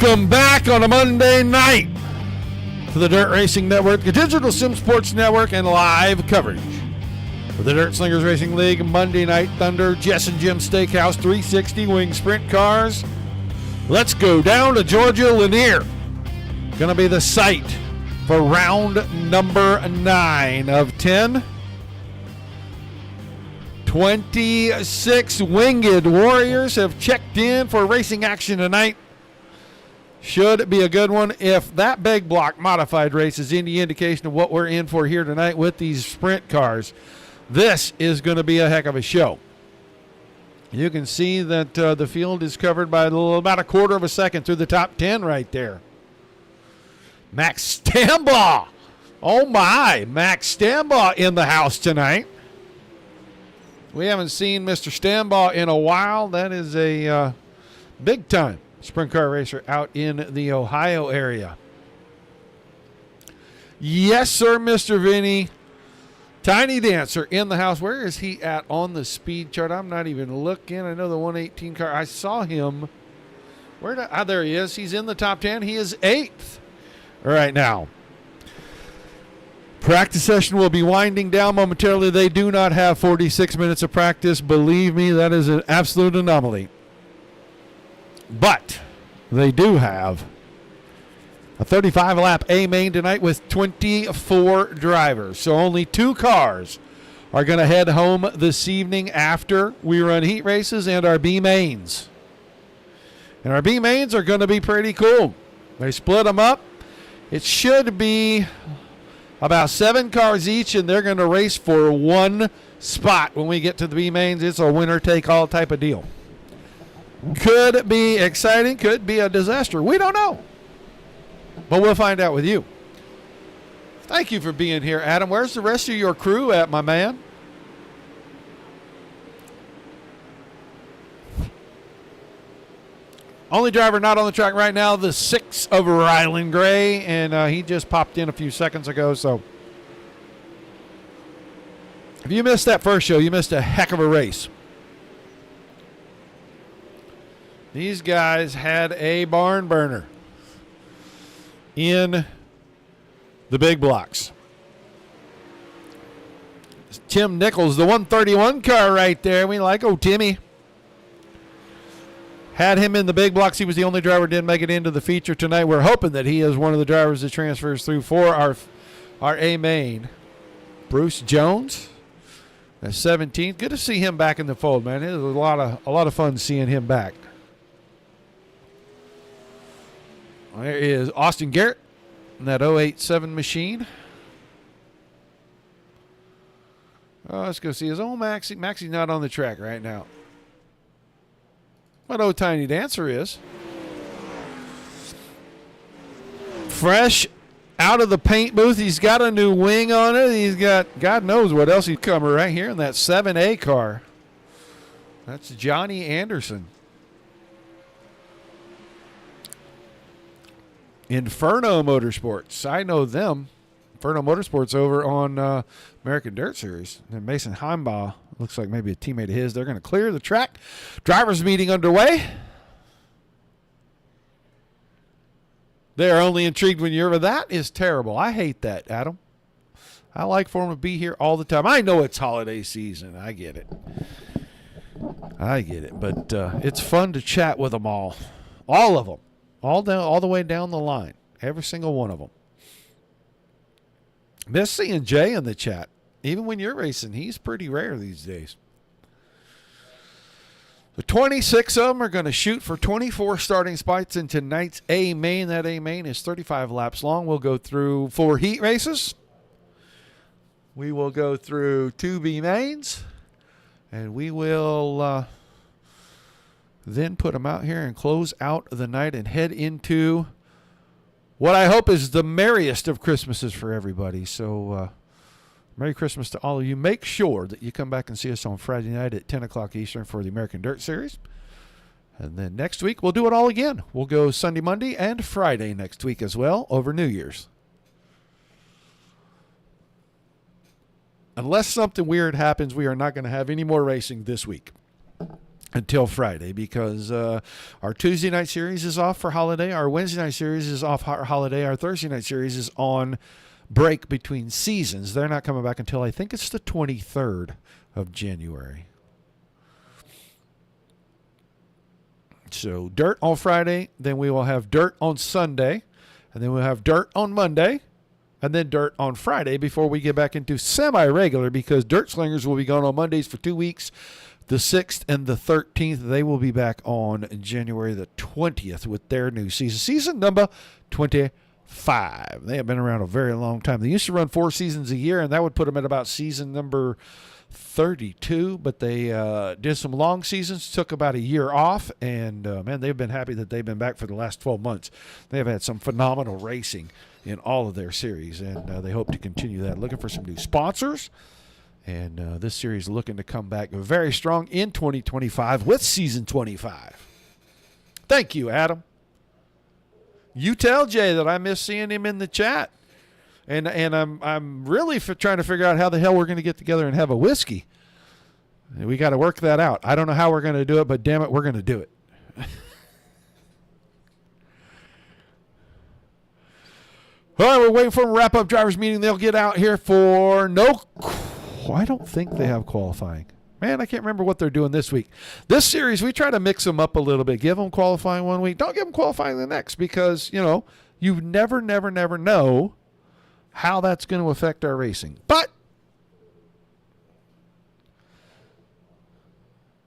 Welcome back on a Monday night to the Dirt Racing Network, the Digital Sim Sports Network, and live coverage of the Dirt Slingers Racing League Monday Night Thunder, Jess and Jim Steakhouse 360 Wing Sprint Cars. Let's go down to Georgia. Lanier going to be the site for round number 9 of 10. 26 Winged Warriors have checked in for racing action tonight. Should be a good one. If that big block modified race is any indication of what we're in for here tonight with these sprint cars, this is going to be a heck of a show. You can see that the field is covered by about a quarter of a second through the top 10 right there. Max Stambaugh. Oh, my. Max Stambaugh in the house tonight. We haven't seen Mr. Stambaugh in a while. That is a big-time sprint car racer out in the Ohio area. Yes, sir, Mr. Vinny. Tiny Dancer in the house. Where is he at on the speed chart? I'm not even looking. I know the 118 car. I saw him. There he is. He's in the top 10. He is 8th right now. Practice session will be winding down momentarily. They do not have 46 minutes of practice. Believe me, that is an absolute anomaly. But they do have a 35-lap A main tonight with 24 drivers. So only 2 cars are going to head home this evening after we run heat races and our B mains. And our B mains are going to be pretty cool. They split them up. It should be about 7 cars each, and they're going to race for 1 spot when we get to the B mains. It's a winner-take-all type of deal. Could be exciting, could be a disaster. We don't know. But we'll find out with you. Thank you for being here, Adam. Where's the rest of your crew at, my man? Only driver not on the track right now, the 6 of Rylan Gray, and he just popped in a few seconds ago. So if you missed that first show, you missed a heck of a race. These guys had a barn burner in the big blocks. It's Tim Nichols, the 131 car right there. We like Timmy. Had him in the big blocks. He was the only driver who didn't make it into the feature tonight. We're hoping that he is one of the drivers that transfers through for our A main. Bruce Jones, the 17th. Good to see him back in the fold, man. It was a lot of fun seeing him back. There is Austin Garrett in that 087 machine. Oh, let's go see his old Maxie. Maxie's not on the track right now. But Tiny Dancer is. Fresh out of the paint booth. He's got a new wing on it. He's got God knows what else he's coming right here in that 7A car. That's Johnny Anderson. Inferno Motorsports. I know them. Inferno Motorsports over on American Dirt Series. And Mason Heimbaugh looks like maybe a teammate of his. They're going to clear the track. Drivers meeting underway. They are only intrigued when you're over. That is terrible. I hate that, Adam. I like for them to be here all the time. I know it's holiday season. I get it. But it's fun to chat with them all. All of them. All the way down the line. Every single one of them. Miss seeing Jay in the chat. Even when you're racing, he's pretty rare these days. The 26 of them are going to shoot for 24 starting spots in tonight's A main. That A main is 35 laps long. We'll go through 4 heat races. We will go through 2 B mains. And we will then put them out here and close out the night and head into what I hope is the merriest of Christmases for everybody. So Merry Christmas to all of you. Make sure that you come back and see us on Friday night at 10 o'clock Eastern for the American Dirt Series. And then next week, we'll do it all again. We'll go Sunday, Monday, and Friday next week as well over New Year's. Unless something weird happens, we are not going to have any more racing this week. until Friday, because our Tuesday night series is off for holiday. Our Wednesday night series is off for holiday. Our Thursday night series is on break between seasons. They're not coming back until I think it's the 23rd of January. So dirt on Friday, then we will have dirt on Sunday, and then we'll have dirt on Monday, and then dirt on Friday before we get back into semi-regular, because Dirt Slingers will be gone on Mondays for 2 weeks. The 6th and the 13th, they will be back on January the 20th with their new season. Season number 25. They have been around a very long time. They used to run 4 seasons a year, and that would put them at about season number 32. But they did some long seasons, took about a year off, and, man, they've been happy that they've been back for the last 12 months. They have had some phenomenal racing in all of their series, and they hope to continue that. Looking for some new sponsors. And this series looking to come back very strong in 2025 with season 25. Thank you, Adam. You tell Jay that I miss seeing him in the chat, and I'm really trying to figure out how the hell we're going to get together and have a whiskey. We got to work that out. I don't know how we're going to do it, but damn it, we're going to do it. All right, we're waiting for a wrap-up drivers meeting. They'll get out here for I don't think they have qualifying. Man, I can't remember what they're doing this week. This series, we try to mix them up a little bit. Give them qualifying one week. Don't give them qualifying the next, because, you know, you never know how that's going to affect our racing. But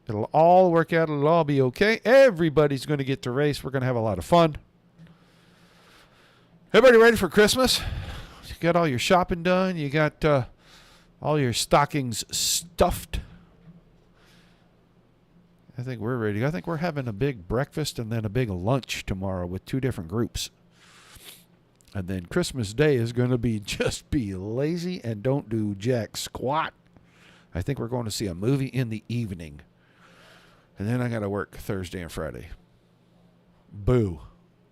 it'll all work out. It'll all be okay. Everybody's going to get to race. We're going to have a lot of fun. Everybody ready for Christmas? You got all your shopping done? You got all your stockings stuffed? I think we're ready. I think we're having a big breakfast and then a big lunch tomorrow with 2 different groups. And then Christmas Day is going to be just be lazy and don't do jack squat. I think we're going to see a movie in the evening. And then I got to work Thursday and Friday. Boo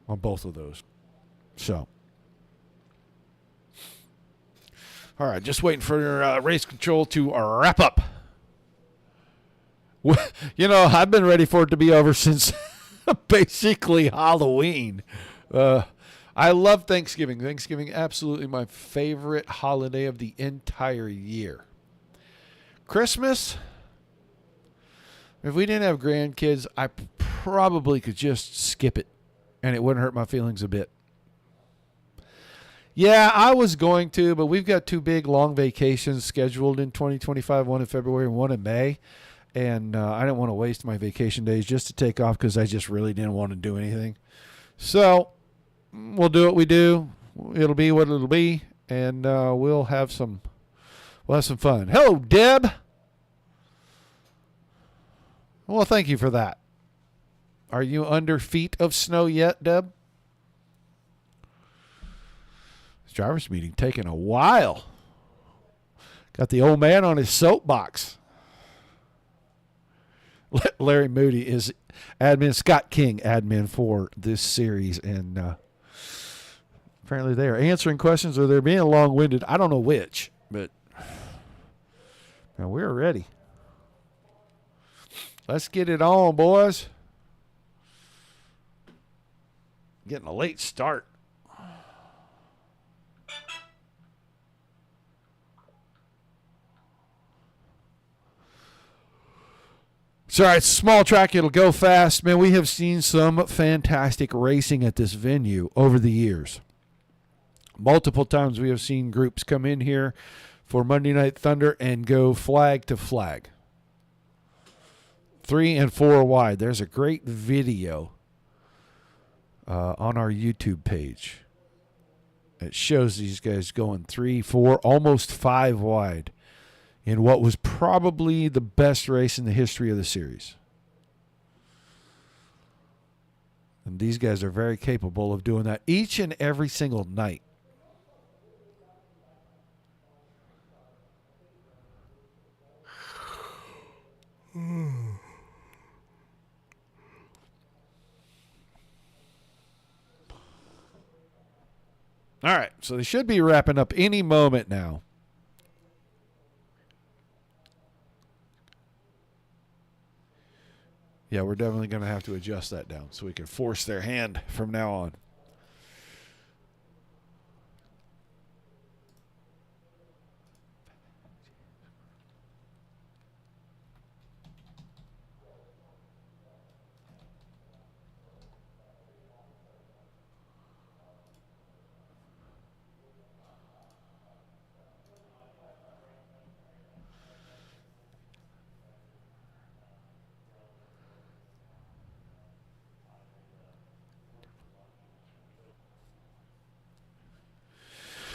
on both of those. So. All right, just waiting for race control to wrap up. You know, I've been ready for it to be over since basically Halloween. I love Thanksgiving. Thanksgiving, absolutely my favorite holiday of the entire year. Christmas, if we didn't have grandkids, I probably could just skip it, and it wouldn't hurt my feelings a bit. Yeah, I was going to, but we've got 2 big long vacations scheduled in 2025, one in February and one in May. And I didn't want to waste my vacation days just to take off because I just really didn't want to do anything. So we'll do what we do. It'll be what it'll be, and we'll have some fun. Hello, Deb. Well, thank you for that. Are you under feet of snow yet, Deb? This driver's meeting taking a while. Got the old man on his soapbox. Larry Moody is admin, Scott King admin for this series, and apparently they are answering questions or they're being long-winded. I don't know which, but now we're ready. Let's get it on, boys. Getting a late start. So, all right, small track, it'll go fast. Man, we have seen some fantastic racing at this venue over the years. Multiple times we have seen groups come in here for Monday Night Thunder and go flag to flag. 3 and 4 wide. There's a great video on our YouTube page. It shows these guys going 3, 4, almost 5 wide in what was probably the best race in the history of the series. And these guys are very capable of doing that each and every single night. All right, so they should be wrapping up any moment now. Yeah, we're definitely going to have to adjust that down so we can force their hand from now on.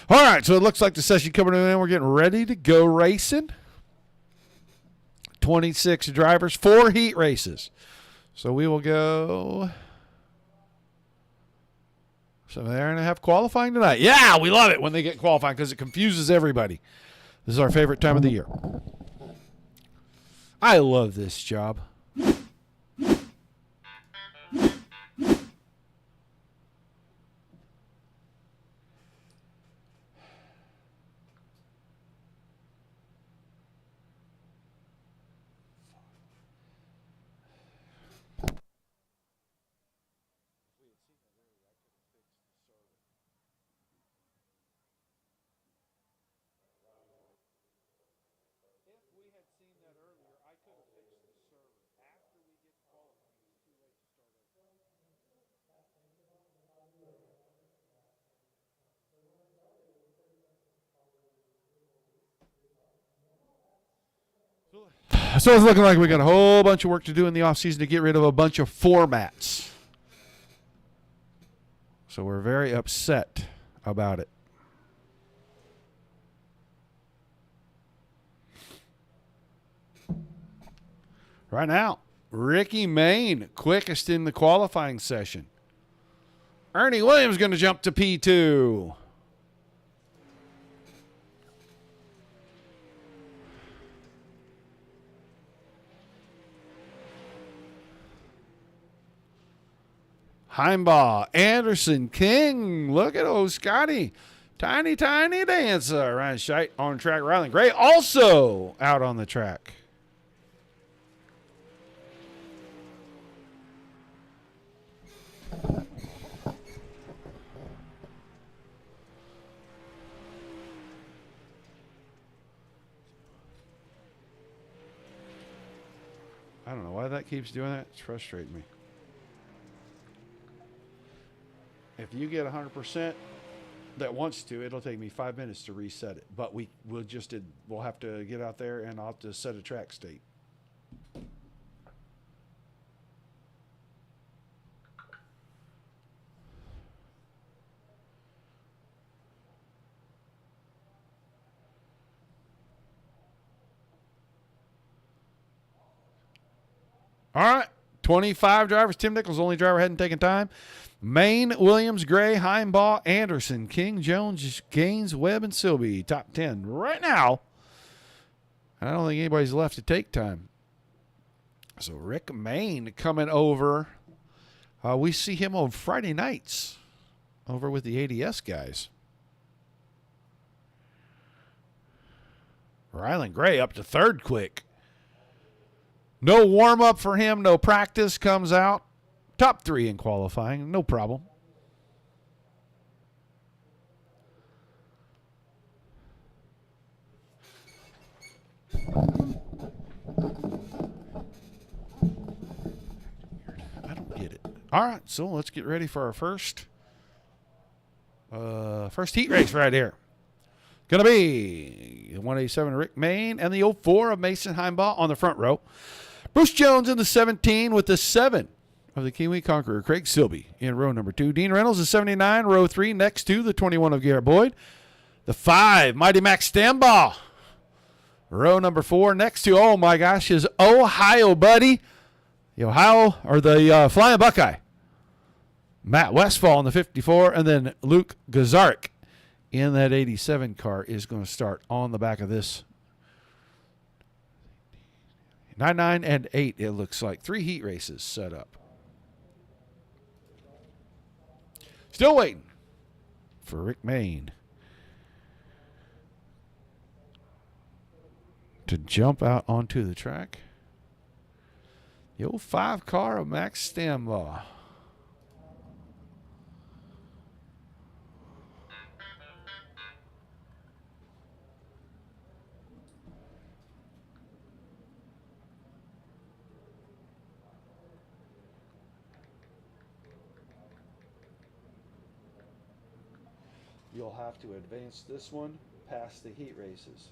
All right, so it looks like the session coming in. We're getting ready to go racing. 26 drivers, 4 heat races. So we will go 7.5 qualifying tonight. Yeah, we love it when they get qualifying because it confuses everybody. This is our favorite time of the year. I love this job. So it's looking like we got a whole bunch of work to do in the offseason to get rid of a bunch of formats. So we're very upset about it. Right now, Ricky Main, quickest in the qualifying session. Ernie Williams going to jump to P2. Heimbaugh, Anderson, King. Look at old Scotty. Tiny, tiny dancer. Ryan Scheidt on track. Ryland Gray also out on the track. I don't know why that keeps doing that. It's frustrating me. If you get 100% that wants to, it'll take me 5 minutes to reset it. But we'll have to get out there and I'll have to set a track state. All right, 25 drivers. Tim Nichols, only driver, hadn't taken time. Main, Williams, Gray, Heimbaugh, Anderson, King, Jones, Gaines, Webb, and Silby. Top 10 right now. I don't think anybody's left to take time. So Rick Main coming over. We see him on Friday nights over with the ADS guys. Ryland Gray up to third quick. No warm-up for him, no practice, comes out. Top 3 in qualifying, no problem. I don't get it. All right, so let's get ready for our first heat race right here. Going to be 187 Rick Main and the 04 of Mason Heimbaugh on the front row. Bruce Jones in the 17 with the 7 of the Kiwi Conqueror, Craig Silby in row number 2. Dean Reynolds is 79, row 3, next to the 21 of Garrett Boyd. The 5, Mighty Max Stambaugh, row number 4, next to, oh my gosh, his Ohio buddy, the Flying Buckeye. Matt Westfall in the 54, and then Luke Gazarek in that 87 car is going to start on the back of this. 9, 9, and 8, it looks like. 3 heat races set up. Still waiting for Rick Main to jump out onto the track. The old 5 car of Max Stambaugh. You'll have to advance this one past the heat races.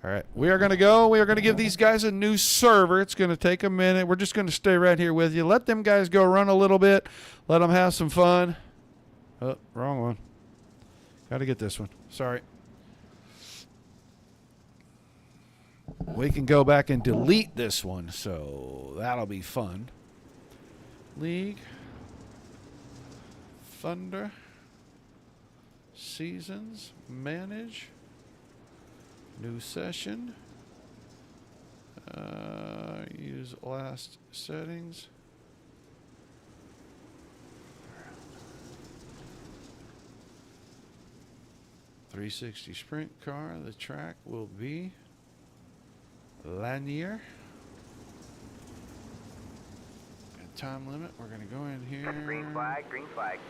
All right, we are going to go. We are going to give these guys a new server. It's going to take a minute. We're just going to stay right here with you. Let them guys go run a little bit. Let them have some fun. Oh, wrong one. Got to get this one. Sorry. We can go back and delete this one, so that'll be fun. League. Thunder. Seasons. Manage. New session. Use last settings. .360 sprint car. The track will be Lanier. And time limit. We're going to go in here. Green flag, green flag.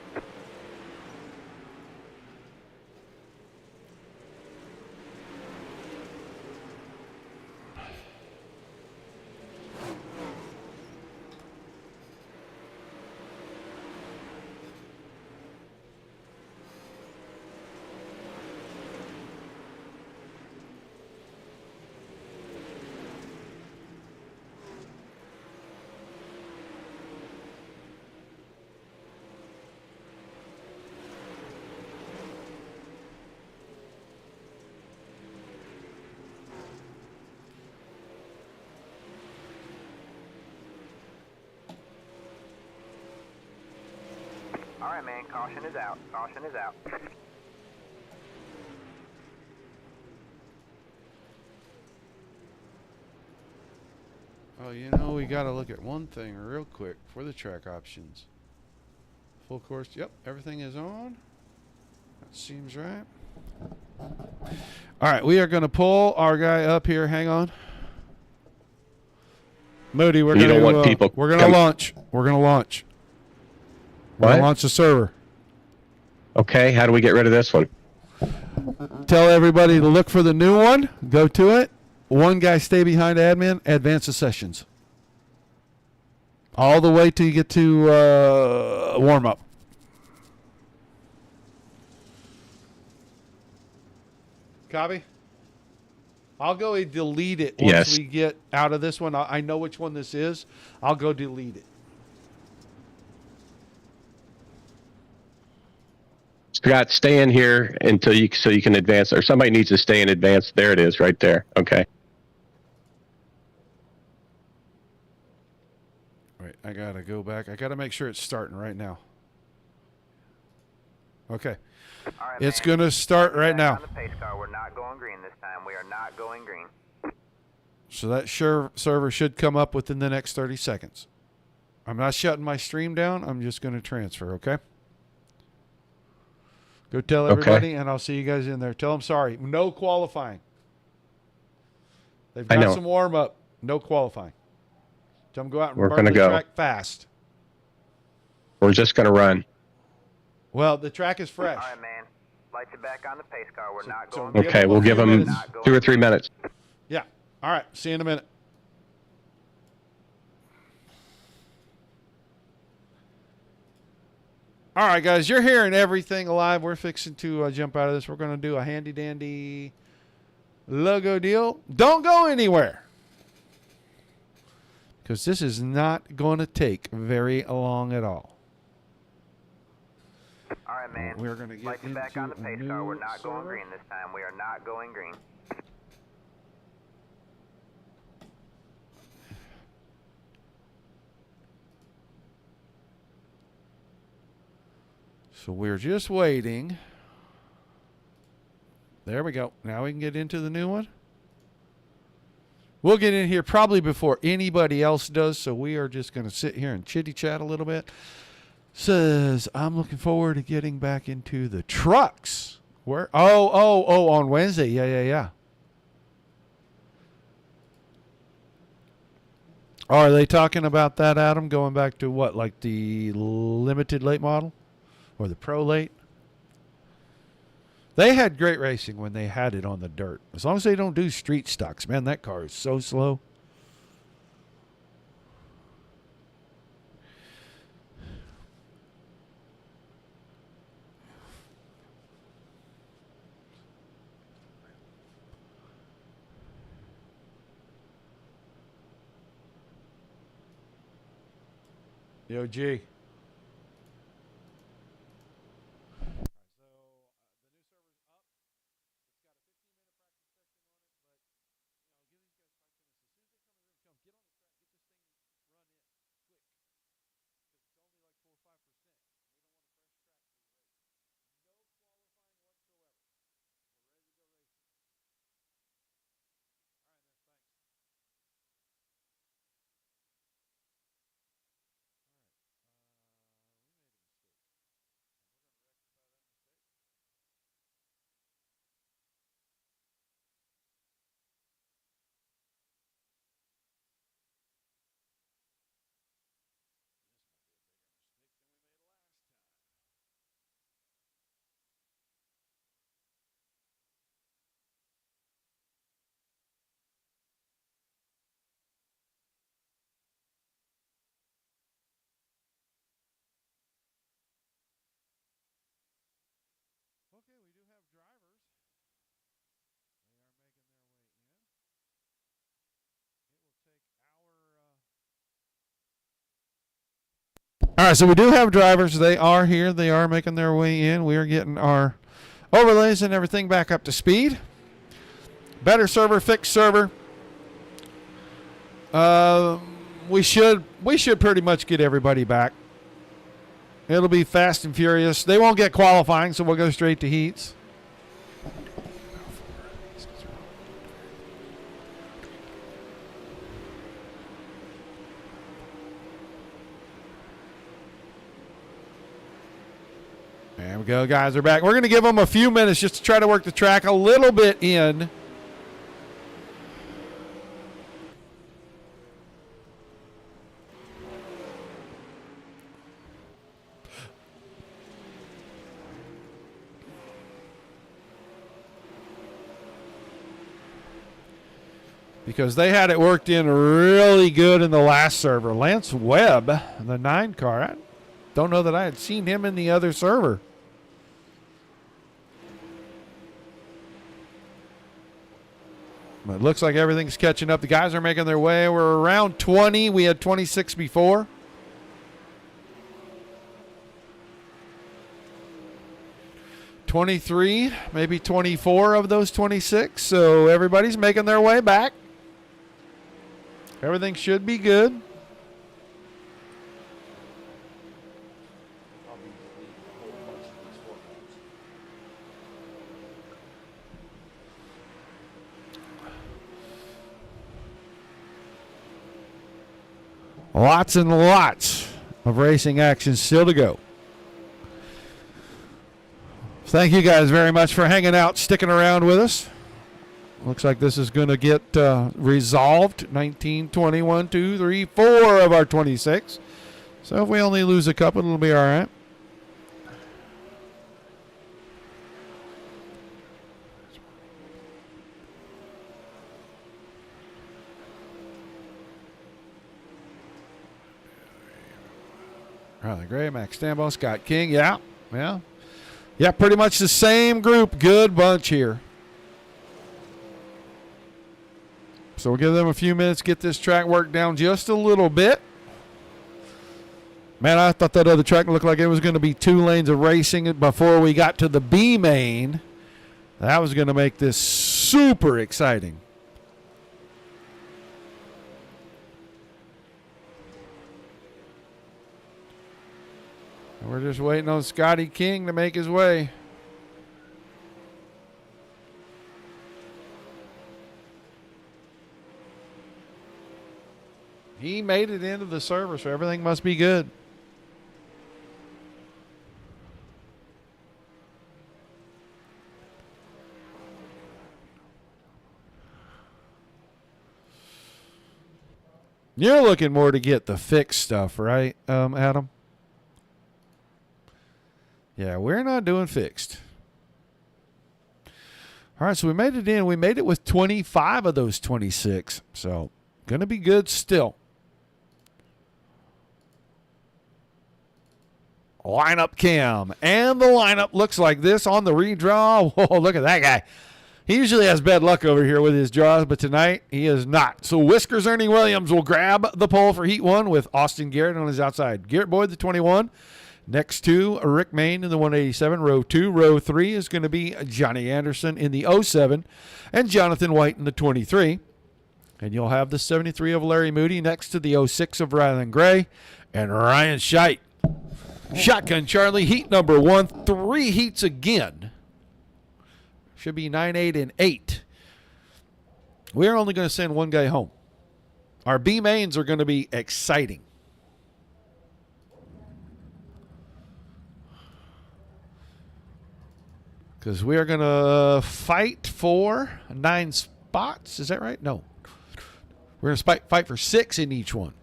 All right, man. Caution is out. Caution is out. Oh, you know, we got to look at one thing real quick for the track options. Full course. Yep, everything is on. That seems right. All right, we are going to pull our guy up here. Hang on. Moody, we're going to we're going to launch. We're going to launch. We're going to launch the server. Okay, how do we get rid of this one? Tell everybody to look for the new one. Go to it. One guy stay behind admin. Advance the sessions. All the way till you get to warm up. Copy? I'll go and delete it once we get out of this one. I know which one this is. I'll go delete it. Scott, stay in here until you can advance, or somebody needs to stay in advance. There it is, right there. Okay. Wait, I gotta go back. I gotta make sure it's starting right now. Okay, All right, it's man. gonna start right now. On the pace car, we're not going green this time. We are not going green. So that server should come up within the next 30 seconds. I'm not shutting my stream down. I'm just gonna transfer. Okay. Go tell everybody, and I'll see you guys in there. Tell them sorry. No qualifying. They've got some warm up. No qualifying. Tell them go out and burn the track fast. We're just going to run. Well, the track is fresh. All right, man. Lights are back on the pace car. We're not going green. Okay, we'll give them 2 or 3 minutes. Yeah. All right. See you in a minute. All right, guys, you're hearing everything live. We're fixing to jump out of this. We're going to do a handy-dandy logo deal. Don't go anywhere, because this is not going to take very long at all. All right, man. We're going to get lights are back on the pace car. We're not going green this time. We are not going green. So we're just waiting. There we go. Now we can get into the new one. We'll get in here probably before anybody else does, so we are just going to sit here and chitty-chat a little bit. Says, I'm looking forward to getting back into the trucks. Where? Oh, on Wednesday. Yeah. Oh, are they talking about that, Adam? Going back to what, like the limited late model or the pro late? They had great racing when they had it on the dirt. As long as they don't do street stocks, man, that car is so slow. Yo, G. Okay, we do have drivers. They are making their way in. It will take our. All right, so we do have drivers. They are here. They are making their way in. We are getting our overlays and everything back up to speed. Better server, fixed server. We should pretty much get everybody back. It'll be fast and furious. They won't get qualifying, so we'll go straight to heats. There we go, guys. They're back. We're going to give them a few minutes just to try to work the track a little bit in. Because they had it worked in really good in the last server. Lance Webb, the 9 car. I don't know that I had seen him in the other server. But it looks like everything's catching up. The guys are making their way. We're around 20. We had 26 before. $23, maybe 24 of those 26. So everybody's making their way back. Everything should be good. Lots and lots of racing action still to go. Thank you guys very much for hanging out, sticking around with us. Looks like this is going to get resolved. 19, 21, 2, 3, 4 of our 26. So if we only lose a couple, it'll be all right. Riley Gray, Max Stambo, Scott King. Yeah. Yeah, pretty much the same group. Good bunch here. So we'll give them a few minutes, get this track worked down just a little bit. Man, I thought that other track looked like it was going to be 2 lanes of racing before we got to the B main. That was going to make this super exciting. And we're just waiting on Scotty King to make his way. He made it into the server, so everything must be good. You're looking more to get the fixed stuff, right, Adam? Yeah, we're not doing fixed. All right, so we made it in. We made it with 25 of those 26. So, going to be good still. Lineup cam. And the lineup looks like this on the redraw. Whoa, look at that guy. He usually has bad luck over here with his draws, but tonight he is not. So Whiskers Ernie Williams will grab the pole for Heat 1 with Austin Garrett on his outside. Garrett Boyd, the 21. Next to Rick Main in the 187, row 2. Row 3 is going to be Johnny Anderson in the 07 and Jonathan White in the 23. And you'll have the 73 of Larry Moody next to the 06 of Rylan Gray and Ryan Scheidt. Shotgun Charlie, heat number 1, 3 heats again. Should be 9, 8, and 8. We're only going to send one guy home. Our B mains are going to be exciting. Because we are going to fight for 9 spots. Is that right? No. We're going to fight for 6 in each one.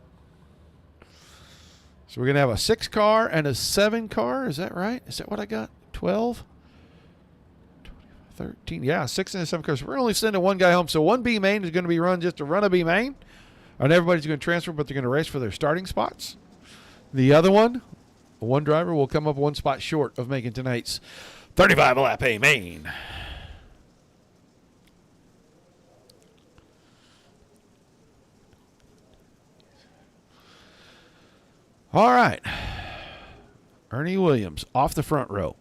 So we're going to have a 6 car and a 7 car. Is that right? Is that what I got? 12? 13. Yeah, 6 and a 7 cars. We're only sending one guy home. So one B main is going to be run just to run a B main. And everybody's going to transfer, but they're going to race for their starting spots. The other one driver will come up 1 spot short of making tonight's 35 lap A main. All right. Ernie Williams off the front row.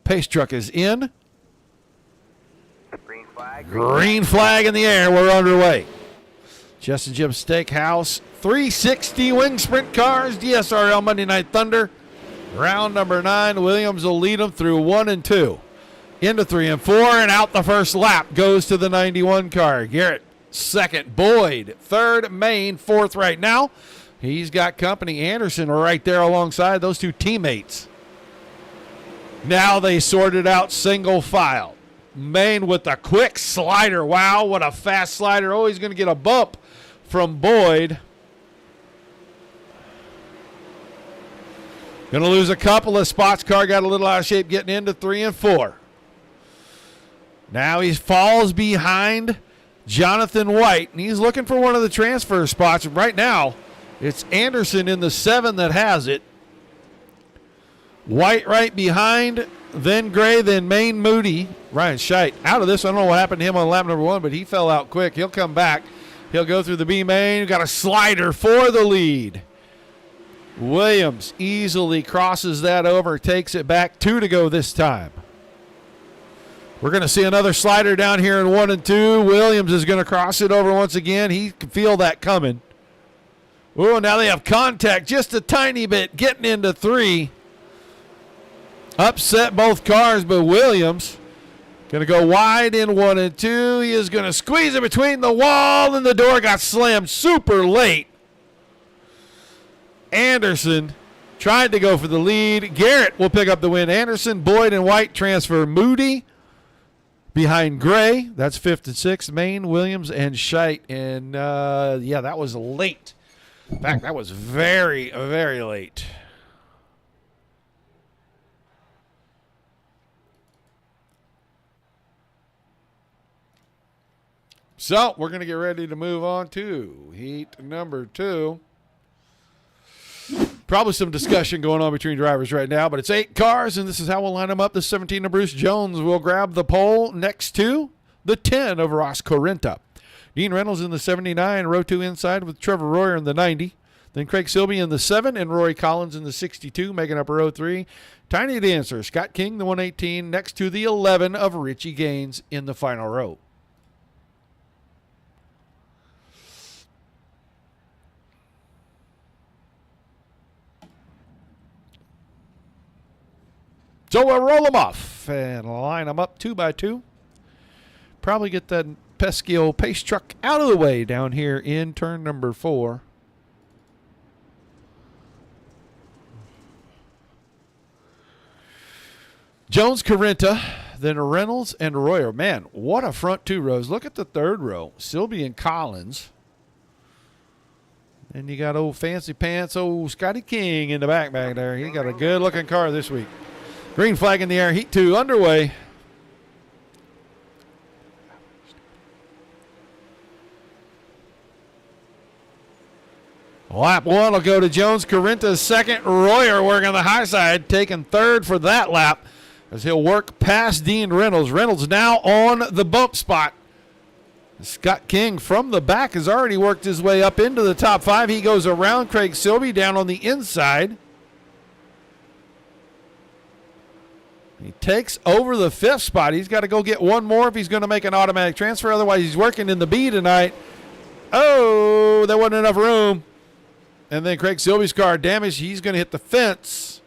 Pace truck is in. Green flag. Green flag in the air. We're underway. Jess and Jim Steakhouse. 360 wing sprint cars. DSRL Monday Night Thunder. Round number 9. Williams will lead them through 1 and 2. Into 3 and 4. And out the first lap goes to the 91 car. Garrett second. Boyd third. Main fourth right now. He's got company. Anderson right there alongside those 2 teammates. Now they sorted out single file. Main with a quick slider. Wow, what a fast slider. Oh, he's going to get a bump from Boyd. Going to lose a couple of spots. Car got a little out of shape getting into 3 and 4. Now he falls behind Jonathan White, and he's looking for one of the transfer spots. Right now, it's Anderson in the 7 that has it. White right behind, then Gray, then Main Moody. Ryan Scheidt out of this. I don't know what happened to him on lap number 1, but he fell out quick. He'll come back. He'll go through the B main. Got a slider for the lead. Williams easily crosses that over, takes it back. 2 to go this time. We're going to see another slider down here in 1 and 2. Williams is going to cross it over once again. He can feel that coming. Oh, now they have contact just a tiny bit getting into 3. Upset both cars, but Williams going to go wide in 1 and 2. He is going to squeeze it between the wall, and the door got slammed super late. Anderson tried to go for the lead. Garrett will pick up the win. Anderson, Boyd, and White transfer. Moody behind Gray. That's 5th and 6th. Main, Williams, and Scheidt. And, yeah, that was late. In fact, that was very, very late. So, we're going to get ready to move on to heat number 2. Probably some discussion going on between drivers right now, but it's 8 cars, and this is how we'll line them up. The 17 of Bruce Jones will grab the pole next to the 10 of Ross Correnta. Dean Reynolds in the 79, row 2 inside with Trevor Royer in the 90. Then Craig Silby in the 7 and Roy Collins in the 62, making up row 3. Tiny Dancer, Scott King, the 118, next to the 11 of Richie Gaines in the final row. So we'll roll them off and line them up 2 by 2. Probably get that pesky old pace truck out of the way down here in turn number 4. Jones, Correnta, then Reynolds and Royer. Man, what a front 2 rows. Look at the 3rd row. Silby and Collins. And you got old fancy pants, old Scotty King in the back there. He got a good-looking car this week. Green flag in the air. Heat 2 underway. Lap 1 will go to Jones. Corinta's second. Royer working the high side, taking third for that lap as he'll work past Dean Reynolds. Reynolds now on the bump spot. Scott King from the back has already worked his way up into the top 5. He goes around Craig Silvey down on the inside. He takes over the 5th spot. He's got to go get one more if he's going to make an automatic transfer. Otherwise, he's working in the B tonight. Oh, there wasn't enough room. And then Craig Silvey's car damaged. He's going to hit the fence.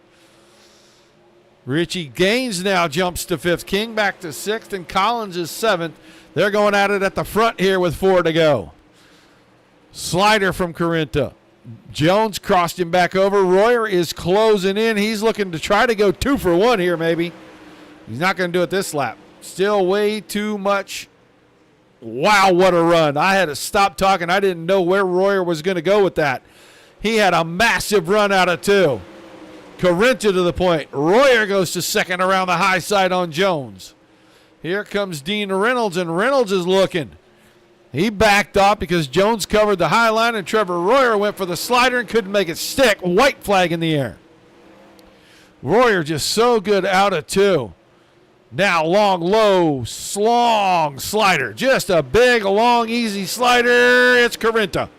Richie Gaines now jumps to 5th. King back to 6th, and Collins is 7th. They're going at it at the front here with 4 to go. Slider from Corinta. Jones crossed him back over. Royer is closing in. He's looking to try to go 2 for 1 here maybe. He's not going to do it this lap. Still way too much. Wow, what a run. I had to stop talking. I didn't know where Royer was going to go with that. He had a massive run out of 2. Corinta to the point. Royer goes to second around the high side on Jones. Here comes Dean Reynolds, and Reynolds is looking. He backed off because Jones covered the high line, and Trevor Royer went for the slider and couldn't make it stick. White flag in the air. Royer just so good out of 2. Now long, low, long slider. Just a big, long, easy slider. It's Corinta.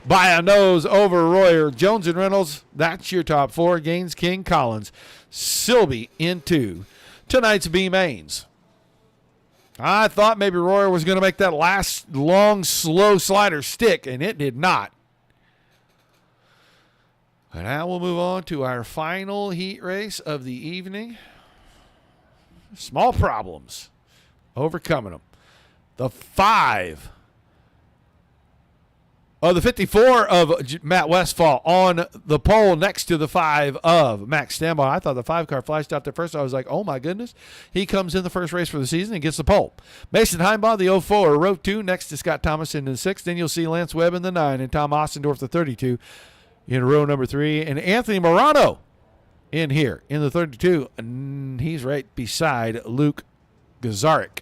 By a nose over Royer. Jones and Reynolds, that's your top 4. Gaines, King, Collins. Silvey into tonight's B mains. I thought maybe Royer was going to make that last long, slow slider stick, and it did not. And now we'll move on to our final heat race of the evening. Small problems. Overcoming them. The 54 of Matt Westphal on the pole next to the 5 of Max Stambaugh. I thought the 5 car flashed out there first. I was like, oh my goodness. He comes in the first race for the season and gets the pole. Mason Heimbaugh, the 04, row 2, next to Scott Thomason in the 6. Then you'll see Lance Webb in the 9 and Tom Ostendorf, the 32, in row number 3. And Anthony Morano in here in the 32. And he's right beside Luke Gazarek.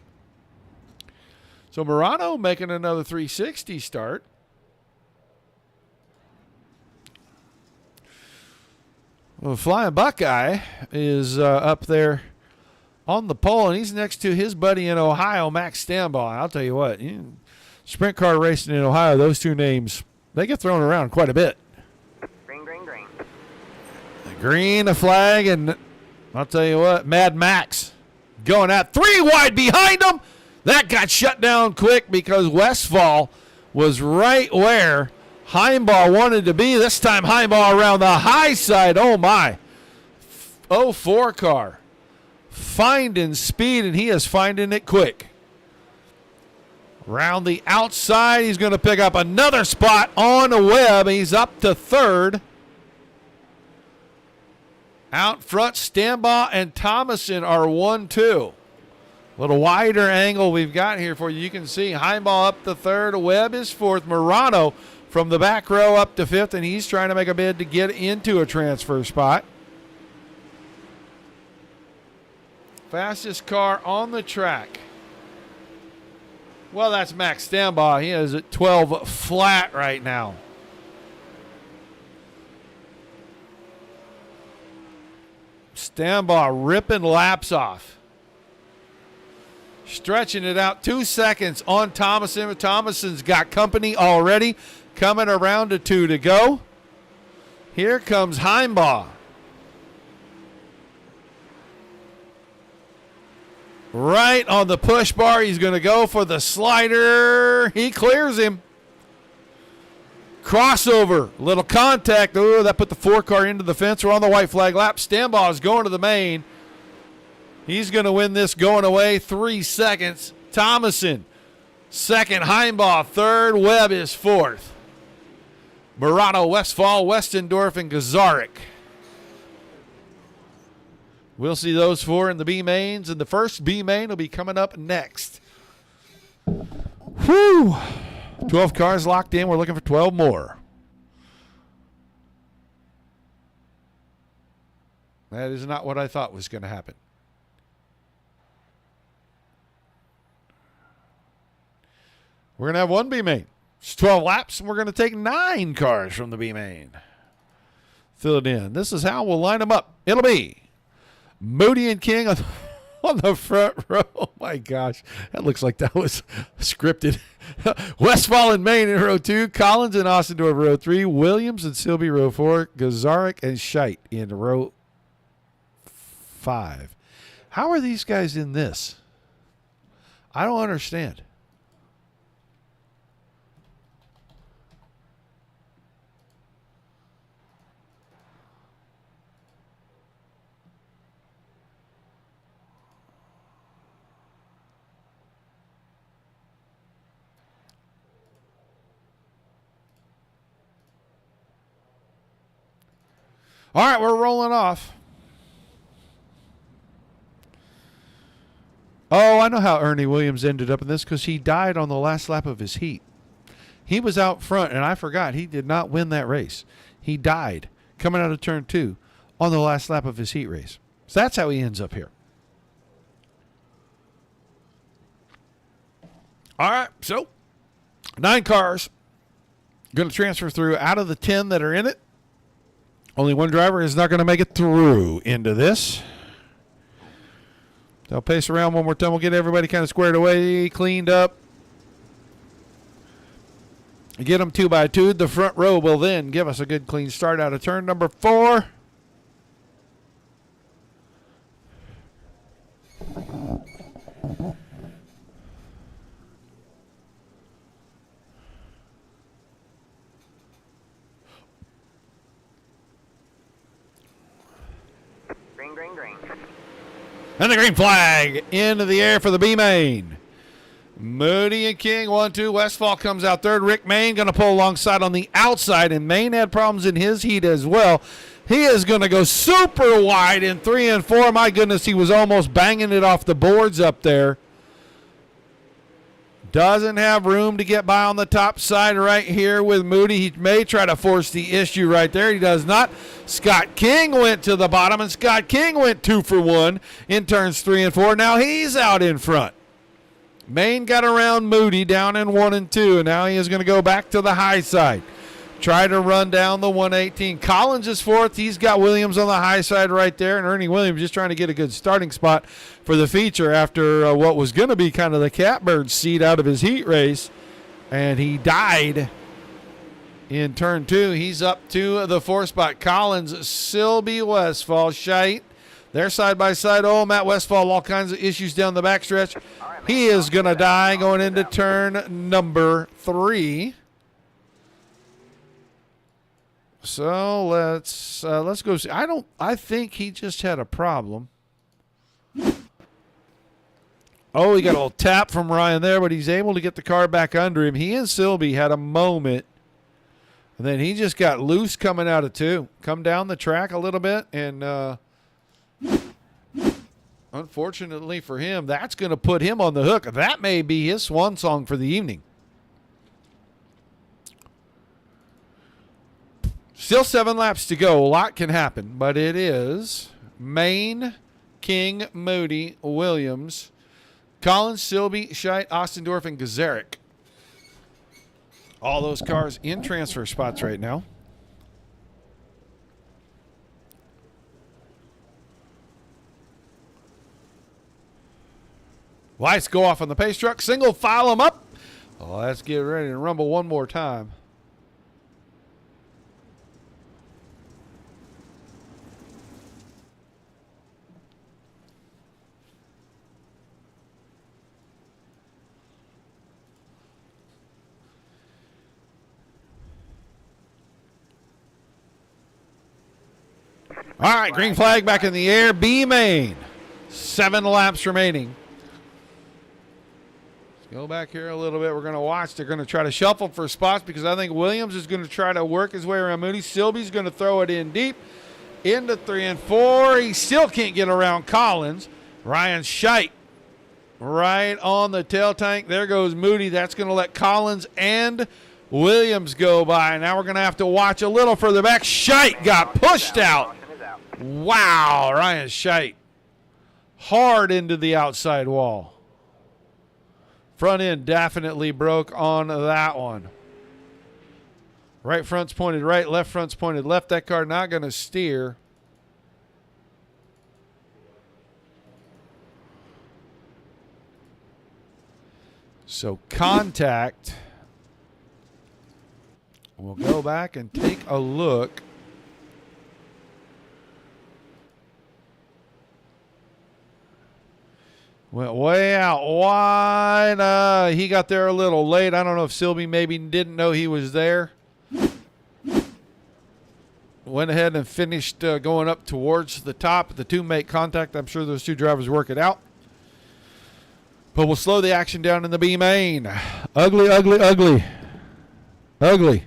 So Morano making another 360 start. Well, Flying Buckeye is up there on the pole, and he's next to his buddy in Ohio, Max Stambaugh. I'll tell you what, sprint car racing in Ohio, those two names, they get thrown around quite a bit. Green, green, green. Green, a flag, and I'll tell you what, Mad Max going at 3 wide behind him. That got shut down quick because Westphal was right where Heimbaugh wanted to be. This time Heimbaugh around the high side. Oh, my. 04 car. Finding speed, and he is finding it quick. Around the outside, he's going to pick up another spot on the Webb. He's up to 3rd. Out front, Stambaugh and Thomason are 1-2. A little wider angle we've got here for you. You can see Heimbaugh up to 3rd. Webb is 4th. Morano from the back row up to 5th, and he's trying to make a bid to get into a transfer spot. Fastest car on the track. Well, that's Max Stambaugh. He is at 12 flat right now. Stambaugh ripping laps off. Stretching it out 2 seconds on Thomason. Thomason's got company already. Coming around to 2 to go. Here comes Heimbaugh. Right on the push bar. He's going to go for the slider. He clears him. Crossover. Little contact. Ooh, that put the 4 car into the fence. We're on the white flag lap. Stambaugh is going to the main. He's going to win this going away. 3 seconds. Thomason, 2nd. Heimbaugh, 3rd. Webb is 4th. Morano, Westphal, Westendorf, and Gazarek. We'll see those 4 in the B mains, and the first B main will be coming up next. Whew. 12 cars locked in. We're looking for 12 more. That is not what I thought was going to happen. We're going to have one B main. It's 12 laps, and we're going to take 9 cars from the B main. Fill it in. This is how we'll line them up. It'll be Moody and King on the front row. Oh, my gosh. That looks like that was scripted. Westfall and Maine in row 2. Collins and Ossendorf row 3. Williams and Silby row 4. Gazarek and Scheit in row 5. How are these guys in this? I don't understand. All right, we're rolling off. Oh, I know how Ernie Williams ended up in this because he died on the last lap of his heat. He was out front, and I forgot he did not win that race. He died coming out of turn 2 on the last lap of his heat race. So that's how he ends up here. All right, so 9 cars going to transfer through out of the 10 that are in it. Only one driver is not going to make it through into this. They'll pace around one more time. We'll get everybody kind of squared away, cleaned up. Get them 2 by 2. The front row will then give us a good clean start out of turn number 4. Green. And the green flag into the air for the B main. Moody and King 1-2. Westfall comes out third. Rick Main going to pull alongside on the outside, and Main had problems in his heat as well. He is going to go super wide in 3 and 4. My goodness, he was almost banging it off the boards up there. Doesn't have room to get by on the top side right here with Moody. He may try to force the issue right there. He does not. Scott King went to the bottom, and Scott King went 2 for 1 in turns 3 and 4. Now he's out in front. Maine got around Moody down in 1 and 2, and now he is going to go back to the high side. Try to run down the 118. Collins is 4th. He's got Williams on the high side right there, and Ernie Williams just trying to get a good starting spot for the feature after what was going to be kind of the catbird seat out of his heat race, and he died in turn 2. He's up to the 4th spot. Collins, Silby, Westfall, Scheit. They're side by side. Oh, Matt Westfall, all kinds of issues down the backstretch. He is going to die going into turn number 3. So let's go see. I think he just had a problem. Oh, he got a little tap from Ryan there, but he's able to get the car back under him. He and Silby had a moment, and then he just got loose coming out of 2. Come down the track a little bit, and unfortunately for him, that's going to put him on the hook. That may be his swan song for the evening. Still 7 laps to go. A lot can happen, but it is Main, King, Moody, Williams, Collins, Silby, Scheit, Ossendorf, and Gazarek. All those cars in transfer spots right now. Lights go off on the pace truck. Single file them up. Oh, let's get ready to rumble one more time. All right, green flag back in the air. B main. 7 laps remaining. Let's go back here a little bit. We're going to watch. They're going to try to shuffle for spots because I think Williams is going to try to work his way around Moody. Silby's going to throw it in deep into 3 and 4. He still can't get around Collins. Ryan Scheit right on the tail tank. There goes Moody. That's going to let Collins and Williams go by. Now we're going to have to watch a little further back. Scheit got pushed out. Wow, Ryan Scheidt. Hard into the outside wall. Front end definitely broke on that one. Right front's pointed right, left front's pointed left. That car not going to steer. So contact. We'll go back and take a look. Went way out wide. He got there a little late. I don't know if Silby maybe didn't know he was there. Went ahead and finished going up towards the top. The two make contact. I'm sure those two drivers work it out. But we'll slow the action down in the B main. Ugly, ugly, ugly. Ugly.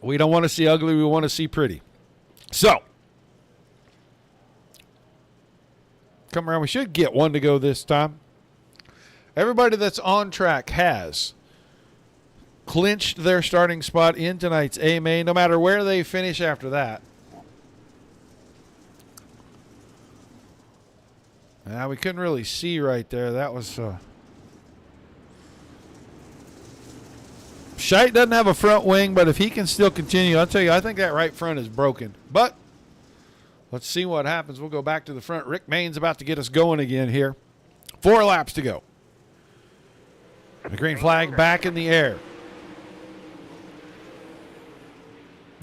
We don't want to see ugly. We want to see pretty. So, come around. We should get one to go this time. Everybody that's on track has clinched their starting spot in tonight's A main, no matter where they finish after that. Now, we couldn't really see right there. That was... Scheidt doesn't have a front wing, but if he can still continue, I'll tell you, I think that right front is broken. But let's see what happens. We'll go back to the front. Rick Main's about to get us going again here. 4 laps to go. The green flag back in the air.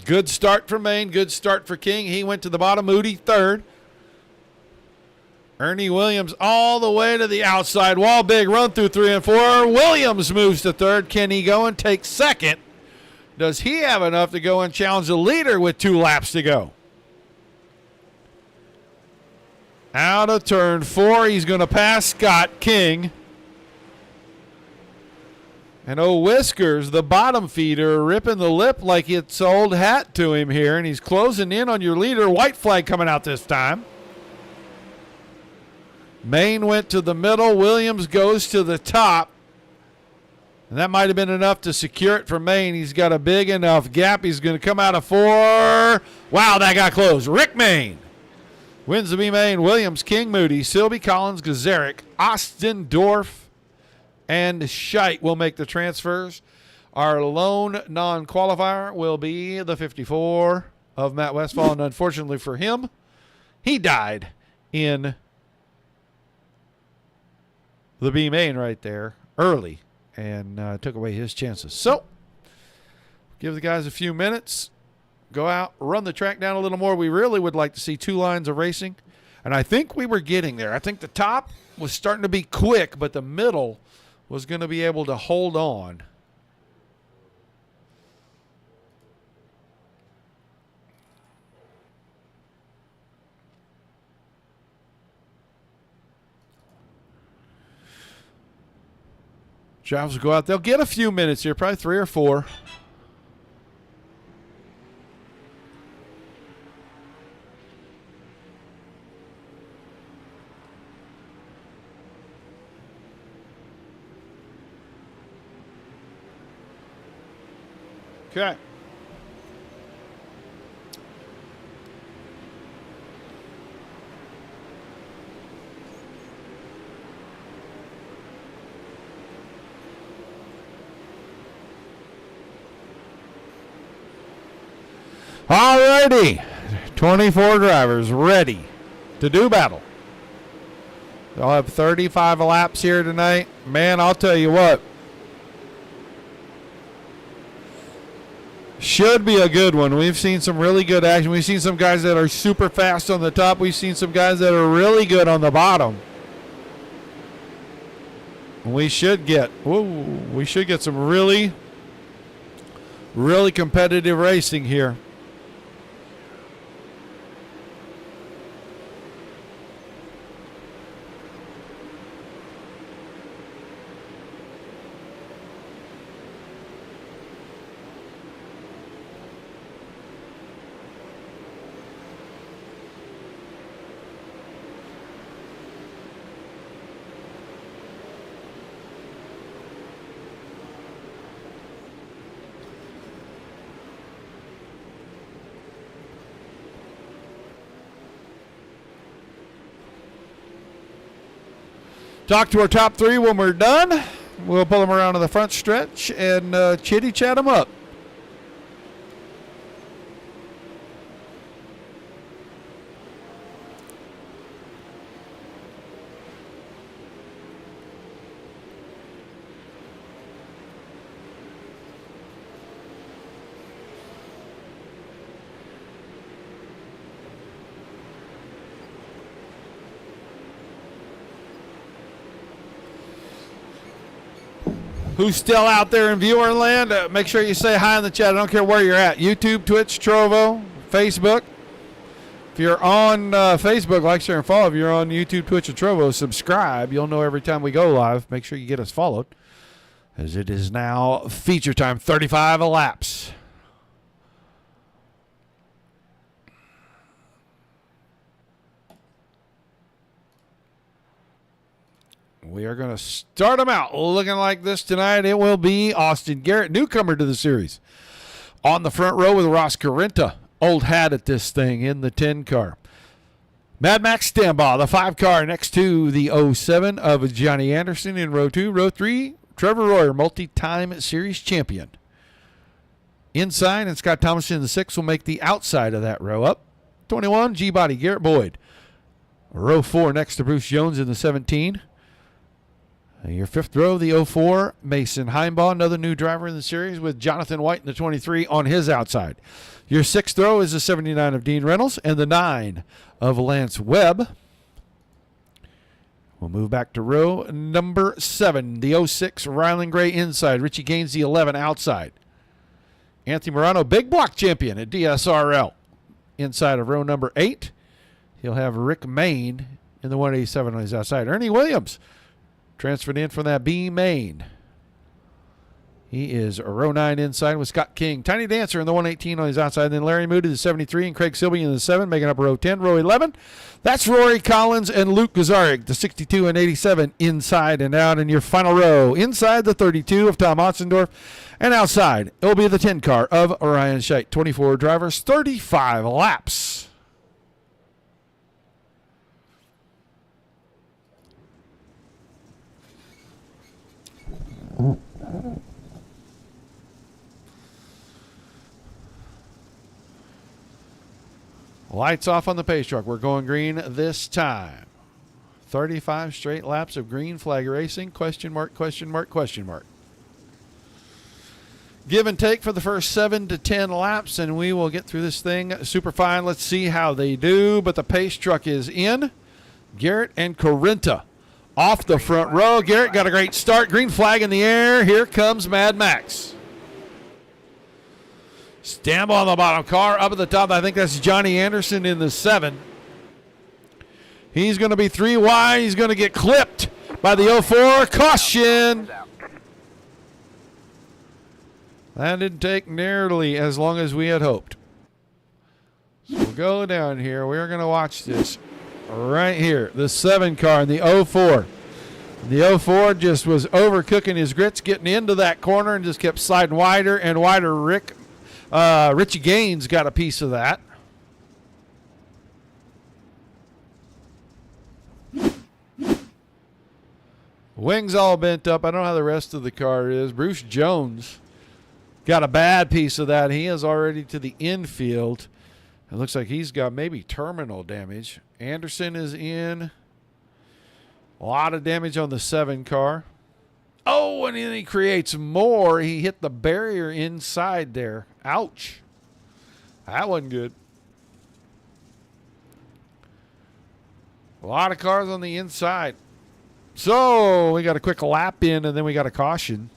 Good start for Maine. Good start for King. He went to the bottom. Moody third. Ernie Williams all the way to the outside wall. Big run through 3 and 4. Williams moves to third. Can he go and take second? Does he have enough to go and challenge the leader with 2 laps to go? Out of turn 4. He's going to pass Scott King. And Whiskers, the bottom feeder, ripping the lip like it's old hat to him here. And he's closing in on your leader. White flag coming out this time. Maine went to the middle. Williams goes to the top. And that might have been enough to secure it for Maine. He's got a big enough gap. He's going to come out of 4. Wow, that got close. Rick Maine wins the B main. Williams, King, Moody, Silby, Collins, Gazarick, Ostendorf, and Scheidt will make the transfers. Our lone non-qualifier will be the 54 of Matt Westphal. And unfortunately for him, he died in the B main right there early and took away his chances. So, give the guys a few minutes, go out, run the track down a little more. We really would like to see 2 lines of racing, and I think we were getting there. I think the top was starting to be quick, but the middle was going to be able to hold on. Drivers will go out. They'll get a few minutes here, probably 3 or 4. Okay. All righty. 24 drivers ready to do battle. They'll have 35 laps here tonight. Man, I'll tell you what. Should be a good one. We've seen some really good action. We've seen some guys that are super fast on the top. We've seen some guys that are really good on the bottom. We should get some really, really competitive racing here. Talk to our top three when we're done. We'll pull them around to the front stretch and chitty chat them up. Who's still out there in viewer land? Make sure you say hi in the chat. I don't care where you're at. YouTube, Twitch, Trovo, Facebook. If you're on Facebook, like, share, and follow. If you're on YouTube, Twitch, or Trovo, subscribe. You'll know every time we go live. Make sure you get us followed, as it is now feature time. 35 laps. We are going to start them out looking like this tonight. It will be Austin Garrett, newcomer to the series. On the front row with Ross Carrenta, old hat at this thing in the 10 car. Mad Max Stambaugh, the 5 car next to the 07 of Johnny Anderson in row 2. Row 3, Trevor Royer, multi-time series champion. Inside, and Scott Thomas in the 6 will make the outside of that row up. 21, G-Body, Garrett Boyd. Row 4 next to Bruce Jones in the 17. Your 5th row, the 04, Mason Heimbaugh, another new driver in the series with Jonathan White in the 23 on his outside. Your 6th row is the 79 of Dean Reynolds and the 9 of Lance Webb. We'll move back to row number 7, the 06, Ryland Gray inside, Richie Gaines the 11 outside. Anthony Morano, big block champion at DSRL inside of row number 8. He'll have Rick Main in the 187 on his outside. Ernie Williams transferred in from that B main. He is a row 9 inside with Scott King. Tiny Dancer in the 118 on his outside. Then Larry Moody, the 73, and Craig Silby in the 7, making up row 10. Row 11, that's Rory Collins and Luke Gazarik, the 62 and 87 inside and out. In your final row, inside the 32 of Tom Otzendorf, and outside, it will be the 10 car of Ryan Scheidt. 24 drivers, 35 laps. Lights off on the pace truck. We're going green this time. 35 straight laps of green flag racing. Question mark, question mark, question mark. Give and take for the first 7 to 10 laps, and we will get through this thing super fine. Let's see how they do. But the pace truck is in. Garrett and Carrenta off the front row. Garrett got a great start. Green flag in the air. Here comes Mad Max. Stambaugh on the bottom car. Up at the top, I think that's Johnny Anderson in the 7. He's going to be 3 wide. He's going to get clipped by the 04. Caution. That didn't take nearly as long as we had hoped. So we'll go down here. We're going to watch this right here. The 7 car in the 04. The 04 just was overcooking his grits, getting into that corner and just kept sliding wider and wider. Richie Gaines got a piece of that. Wings all bent up. I don't know how the rest of the car is. Bruce Jones got a bad piece of that. He is already to the infield. It looks like he's got maybe terminal damage. Anderson is in. A lot of damage on the 7 car. Oh, and then he creates more. He hit the barrier inside there. Ouch. That wasn't good. A lot of cars on the inside. So we got a quick lap in, and then we got a caution.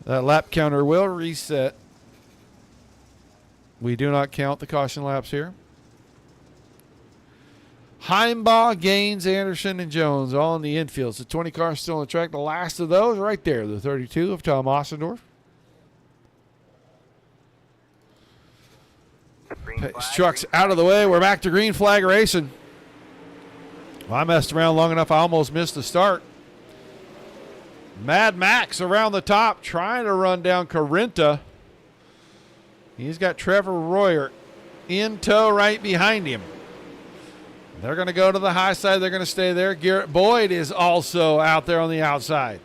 That lap counter will reset. We do not count the caution laps here. Heimbaugh, Gaines, Anderson, and Jones all in the infield. So 20 cars still on the track. The last of those right there, the 32 of Tom Ossendorf. Truck's out of the way. We're back to green flag racing. Well, I messed around long enough, I almost missed the start. Mad Max around the top trying to run down Carrenta. He's got Trevor Royer in tow right behind him. They're going to go to the high side. They're going to stay there. Garrett Boyd is also out there on the outside.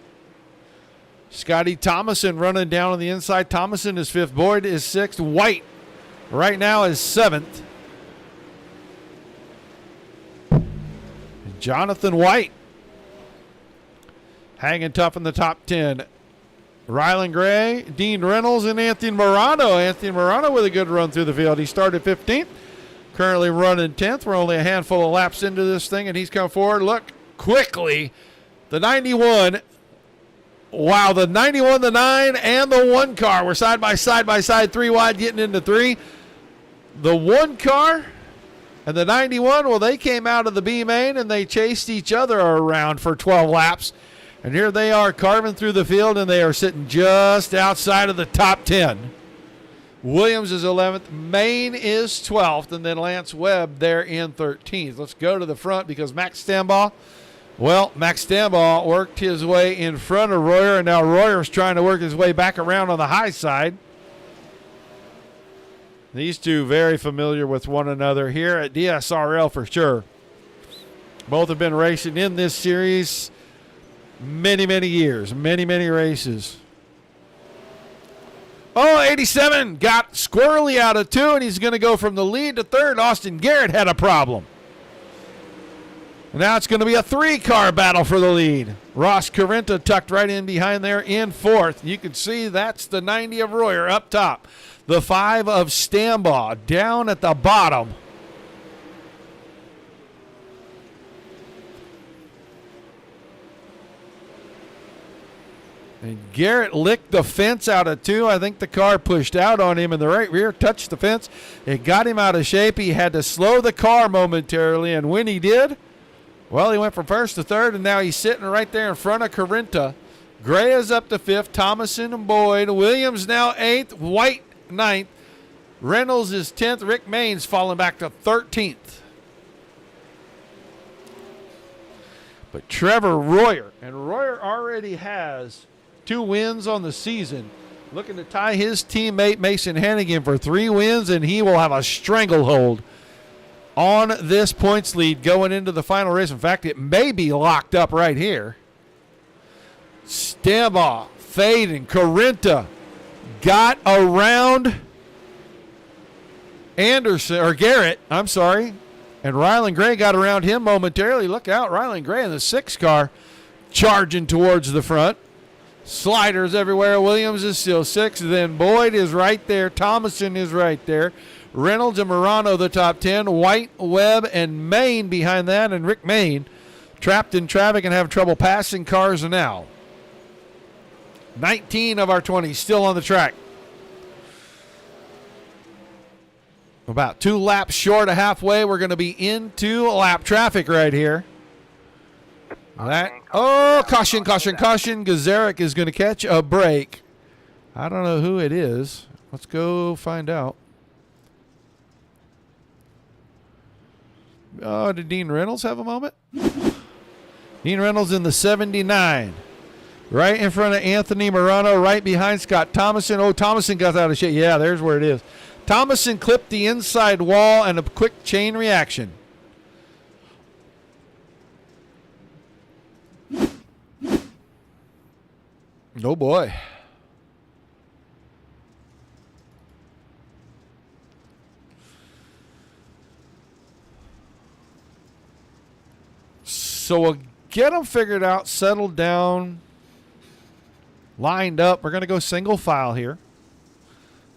Scotty Thomason running down on the inside. Thomason is 5th. Boyd is 6th. White right now is 7th. Jonathan White hanging tough in the top 10. Rylan Gray, Dean Reynolds, and Anthony Morano. Anthony Morano with a good run through the field. He started 15th, currently running 10th. We're only a handful of laps into this thing, and he's come forward. Look, quickly, the 91. Wow, the 91, the 9, and the 1 car were side by side, 3 wide, getting into 3. The 1 car and the 91, well, they came out of the B main, and they chased each other around for 12 laps. And here they are carving through the field, and they are sitting just outside of the top 10. Williams is 11th. Main is 12th, and then Lance Webb there in 13th. Let's go to the front because Max Stambaugh, Max Stambaugh worked his way in front of Royer, and now Royer's trying to work his way back around on the high side. These two very familiar with one another here at DSRL for sure. Both have been racing in this series many, many years, many, many races. Oh, 87 got squirrely out of 2, and he's going to go from the lead to 3rd. Austin Garrett had a problem. Now it's going to be a 3-car battle for the lead. Ross Carrenta tucked right in behind there in 4th. You can see that's the 90 of Royer up top. The 5 of Stambaugh down at the bottom. And Garrett licked the fence out of 2. I think the car pushed out on him, and the right rear touched the fence. It got him out of shape. He had to slow the car momentarily, and when he did, well, he went from 1st to 3rd, and now he's sitting right there in front of Carrenta. Gray is up to 5th. Thomason and Boyd. Williams now 8th. White 9th. Reynolds is 10th. Rick Main's falling back to 13th. But Trevor Royer, and Royer already has 2 wins on the season, looking to tie his teammate Mason Hannigan for 3 wins, and he will have a stranglehold on this points lead going into the final race. In fact, it may be locked up right here. Stambaugh, Fade, and Carrenta got around Garrett, I'm sorry, and Rylan Gray got around him momentarily. Look out, Rylan Gray in the 6 car charging towards the front. Sliders everywhere. Williams is still 6th. Then Boyd is right there. Thomason is right there. Reynolds and Morano the top 10. White, Webb, and Main behind that. And Rick Main trapped in traffic and having trouble passing cars now. 19 of our 20 still on the track. About 2 laps short of halfway. We're going to be into lap traffic right here. Caution. Gazarek is going to catch a break. I don't know who it is. Let's go find out. Did Dean Reynolds have a moment? Dean Reynolds in the 79. Right in front of Anthony Morano, right behind Scott Thomason. Oh, Thomason got out of shape. Yeah, there's where it is. Thomason clipped the inside wall and a quick chain reaction. Oh, boy. So we'll get them figured out, settled down, lined up. We're going to go single file here.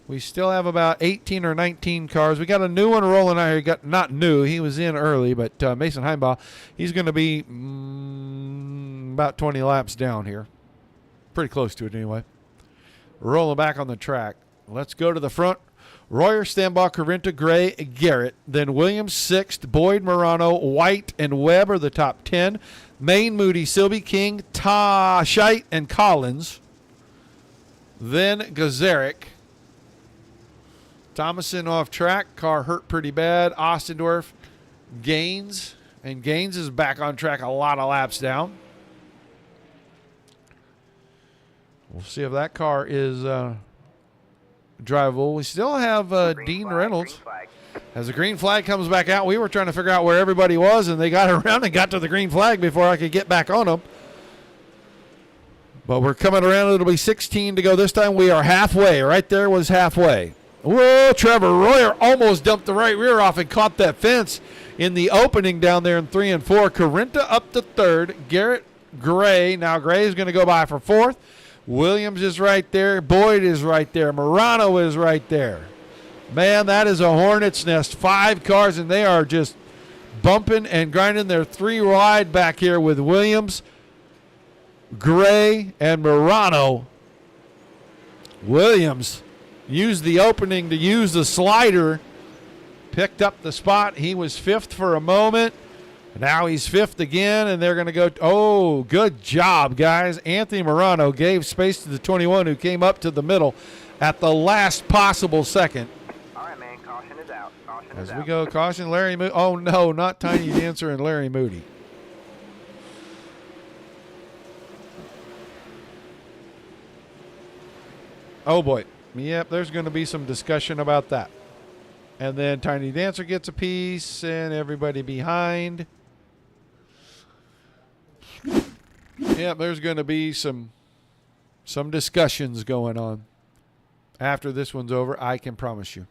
We still have about 18 or 19 cars. We got a new one rolling out here. Got not new. He was in early, but Mason Heimbaugh, he's going to be about 20 laps down here. Pretty close to it anyway. Rolling back on the track. Let's go to the front. Royer, Stambaugh, Carrenta, Gray, Garrett. Then Williams 6th, Boyd, Morano, White, and Webb are the top 10. Main, Moody, Silby, King, Scheit, and Collins. Then Gazarek. Thomason off track. Car hurt pretty bad. Ostendorf, Gaines. And Gaines is back on track a lot of laps down. We'll see if that car is drivable. We still have Dean Reynolds. As the green flag comes back out, we were trying to figure out where everybody was, and they got around and got to the green flag before I could get back on them. But we're coming around. It'll be 16 to go this time. We are halfway. Right there was halfway. Whoa, Trevor Royer almost dumped the right rear off and caught that fence in the opening down there in 3 and 4. Corinta up to third. Garrett Gray. Now Gray is going to go by for fourth. Williams is right there. Boyd is right there. Morano is right there. Man, that is a hornet's nest. 5 cars, and they are just bumping and grinding. They're 3 wide back here with Williams, Gray, and Morano. Williams used the opening to use the slider, picked up the spot. He was 5th for a moment. Now he's 5th again, and they're going to go. Oh, good job, guys. Anthony Morano gave space to the 21 who came up to the middle at the last possible second. As we go, caution, Larry Moody. Oh, no, not Tiny Dancer and Larry Moody. Oh, boy. Yep, there's going to be some discussion about that. And then Tiny Dancer gets a piece, and everybody behind. Yep, there's going to be some discussions going on after this one's over, I can promise you.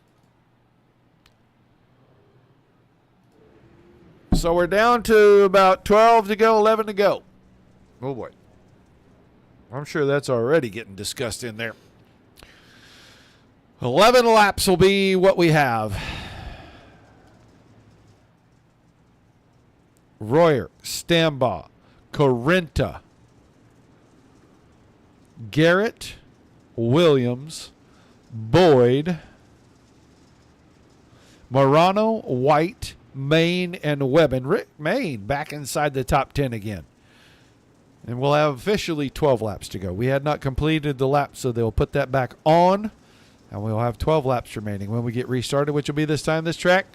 So we're down to about 12 to go, 11 to go. Oh, boy. I'm sure that's already getting discussed in there. 11 laps will be what we have. Royer, Stambaugh, Corinta, Garrett, Williams, Boyd, Morano, White, Main, and Webb. And Rick Main back inside the top 10 again. And we'll have officially 12 laps to go. We had not completed the lap, so they'll put that back on. And we'll have 12 laps remaining when we get restarted, which will be this time. This track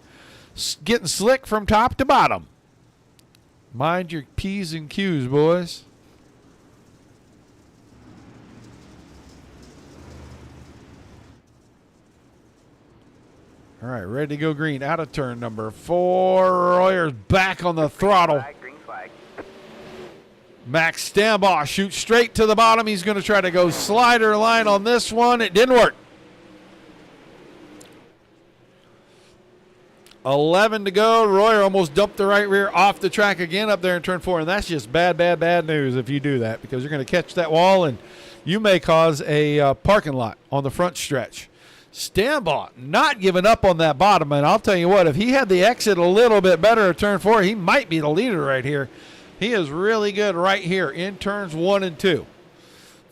getting slick from top to bottom. Mind your P's and Q's, boys. All right, ready to go green. Out of turn number 4. Royer's back on the throttle. Green flag. Max Stambaugh shoots straight to the bottom. He's going to try to go slider line on this one. It didn't work. 11 to go. Royer almost dumped the right rear off the track again up there in turn 4. And that's just bad, bad, bad news if you do that, because you're going to catch that wall and you may cause a parking lot on the front stretch. Stambaugh not giving up on that bottom. And I'll tell you what, if he had the exit a little bit better at turn 4, he might be the leader right here. He is really good right here in turns 1 and 2.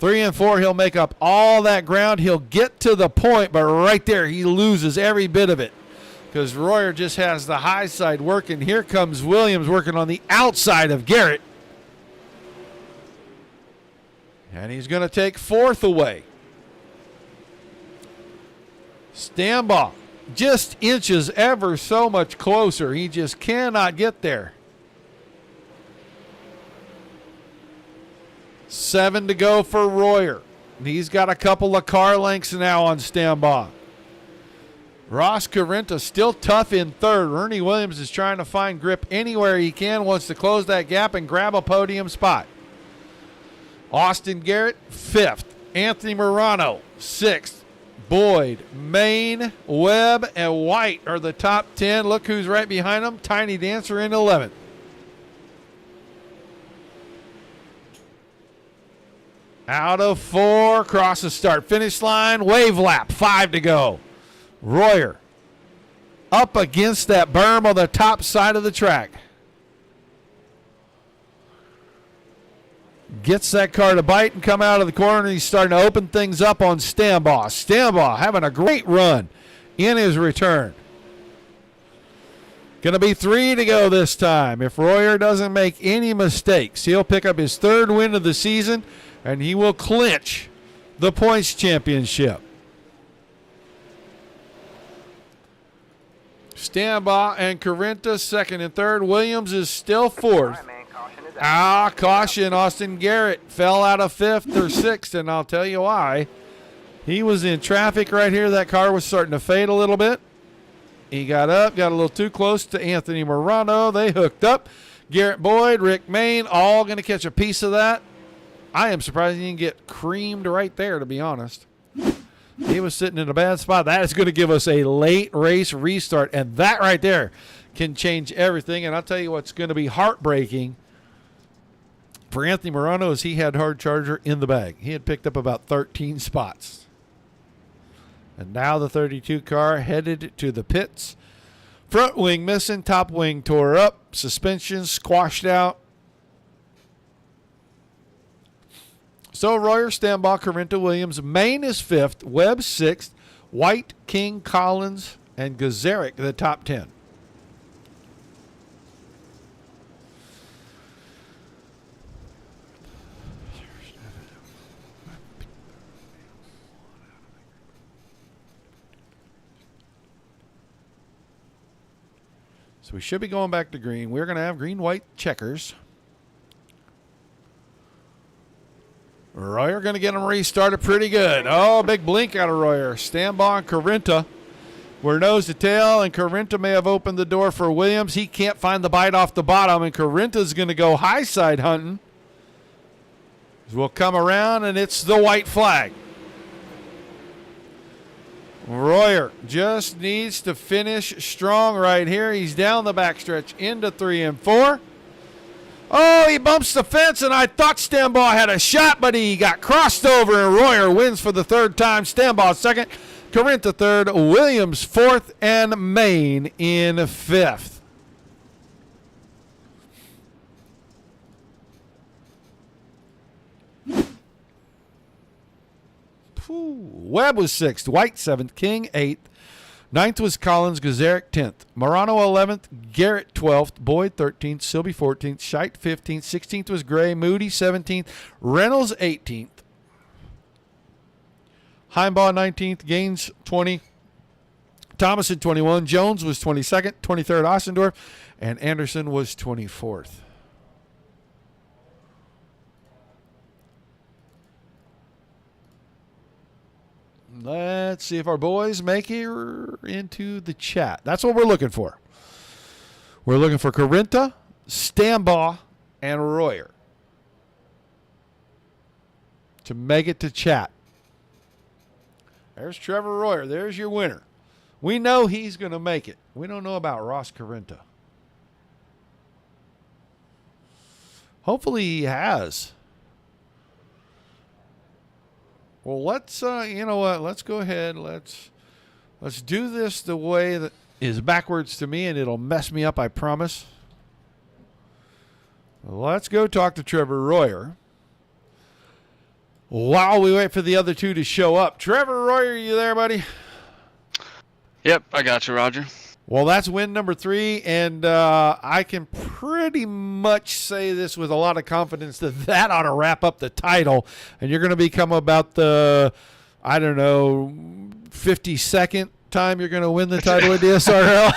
3 and 4, he'll make up all that ground. He'll get to the point, but right there he loses every bit of it, because Royer just has the high side working. Here comes Williams working on the outside of Garrett. And he's going to take 4th away. Stambaugh just inches ever so much closer. He just cannot get there. 7 to go for Royer. He's got a couple of car lengths now on Stambaugh. Ross Corinta still tough in 3rd. Ernie Williams is trying to find grip anywhere he can, wants to close that gap and grab a podium spot. Austin Garrett, 5th. Anthony Morano, 6th. Boyd, Main, Webb, and White are the top 10. Look who's right behind them. Tiny Dancer in 11th. Out of 4, cross the start-finish line. Wave lap, 5 to go. Royer up against that berm on the top side of the track. Gets that car to bite and come out of the corner, and he's starting to open things up on Stambaugh. Stambaugh having a great run in his return. Going to be 3 to go this time. If Royer doesn't make any mistakes, he'll pick up his 3rd win of the season, and he will clinch the points championship. Stambaugh and Corinta 2nd and 3rd. Williams is still 4th. Caution. Austin Garrett fell out of 5th or 6th, and I'll tell you why. He was in traffic right here. That car was starting to fade a little bit. He got up, got a little too close to Anthony Morano. They hooked up. Garrett Boyd, Rick Main, all going to catch a piece of that. I am surprised he didn't get creamed right there, to be honest. He was sitting in a bad spot. That is going to give us a late race restart, and that right there can change everything. And I'll tell you what's going to be heartbreaking for Anthony Morano is he had Hard Charger in the bag. He had picked up about 13 spots. And now the 32 car headed to the pits. Front wing missing, top wing tore up, suspension squashed out. So Royer, Stambaugh, Corinto, Williams. Main is 5th, Webb 6th, White, King, Collins, and Gazarick the top 10. So we should be going back to green. We're going to have green-white checkers. Royer going to get him restarted pretty good. Oh, big blink out of Royer. Stambaugh and Corinto were nose to tail, and Corinto may have opened the door for Williams. He can't find the bite off the bottom, and Corinto's going to go high side hunting. We'll come around, and it's the white flag. Royer just needs to finish strong right here. He's down the backstretch into 3 and 4. Oh, he bumps the fence, and I thought Stambaugh had a shot, but he got crossed over, and Royer wins for the 3rd time. Stambaugh 2nd, Corinto 3rd, Williams 4th, and Main in 5th. Webb was 6th, White 7th, King 8th, 9th was Collins, Gazarick 10th, Morano 11th, Garrett 12th, Boyd 13th, Silby 14th, Scheidt 15th, 16th was Gray, Moody 17th, Reynolds 18th, Heimbaugh 19th, Gaines 20, Thomason 21, Jones was 22nd, 23rd Ossendorf, and Anderson was 24th. Let's see if our boys make it into the chat. That's what we're looking for. We're looking for Corinto, Stambaugh, and Royer to make it to chat. There's Trevor Royer. There's your winner. We know he's going to make it. We don't know about Ross Corinto. Hopefully he has. Well, let's, you know what? Let's go ahead. Let's do this the way that is backwards to me, and it'll mess me up, I promise. Let's go talk to Trevor Royer while we wait for the other two to show up. Trevor Royer, are you there, buddy? Yep, I got you, Roger. Well, that's win number 3, and I can pretty much say this with a lot of confidence that ought to wrap up the title, and you're going to become about the, I don't know, 52nd time you're going to win the title at DSRL.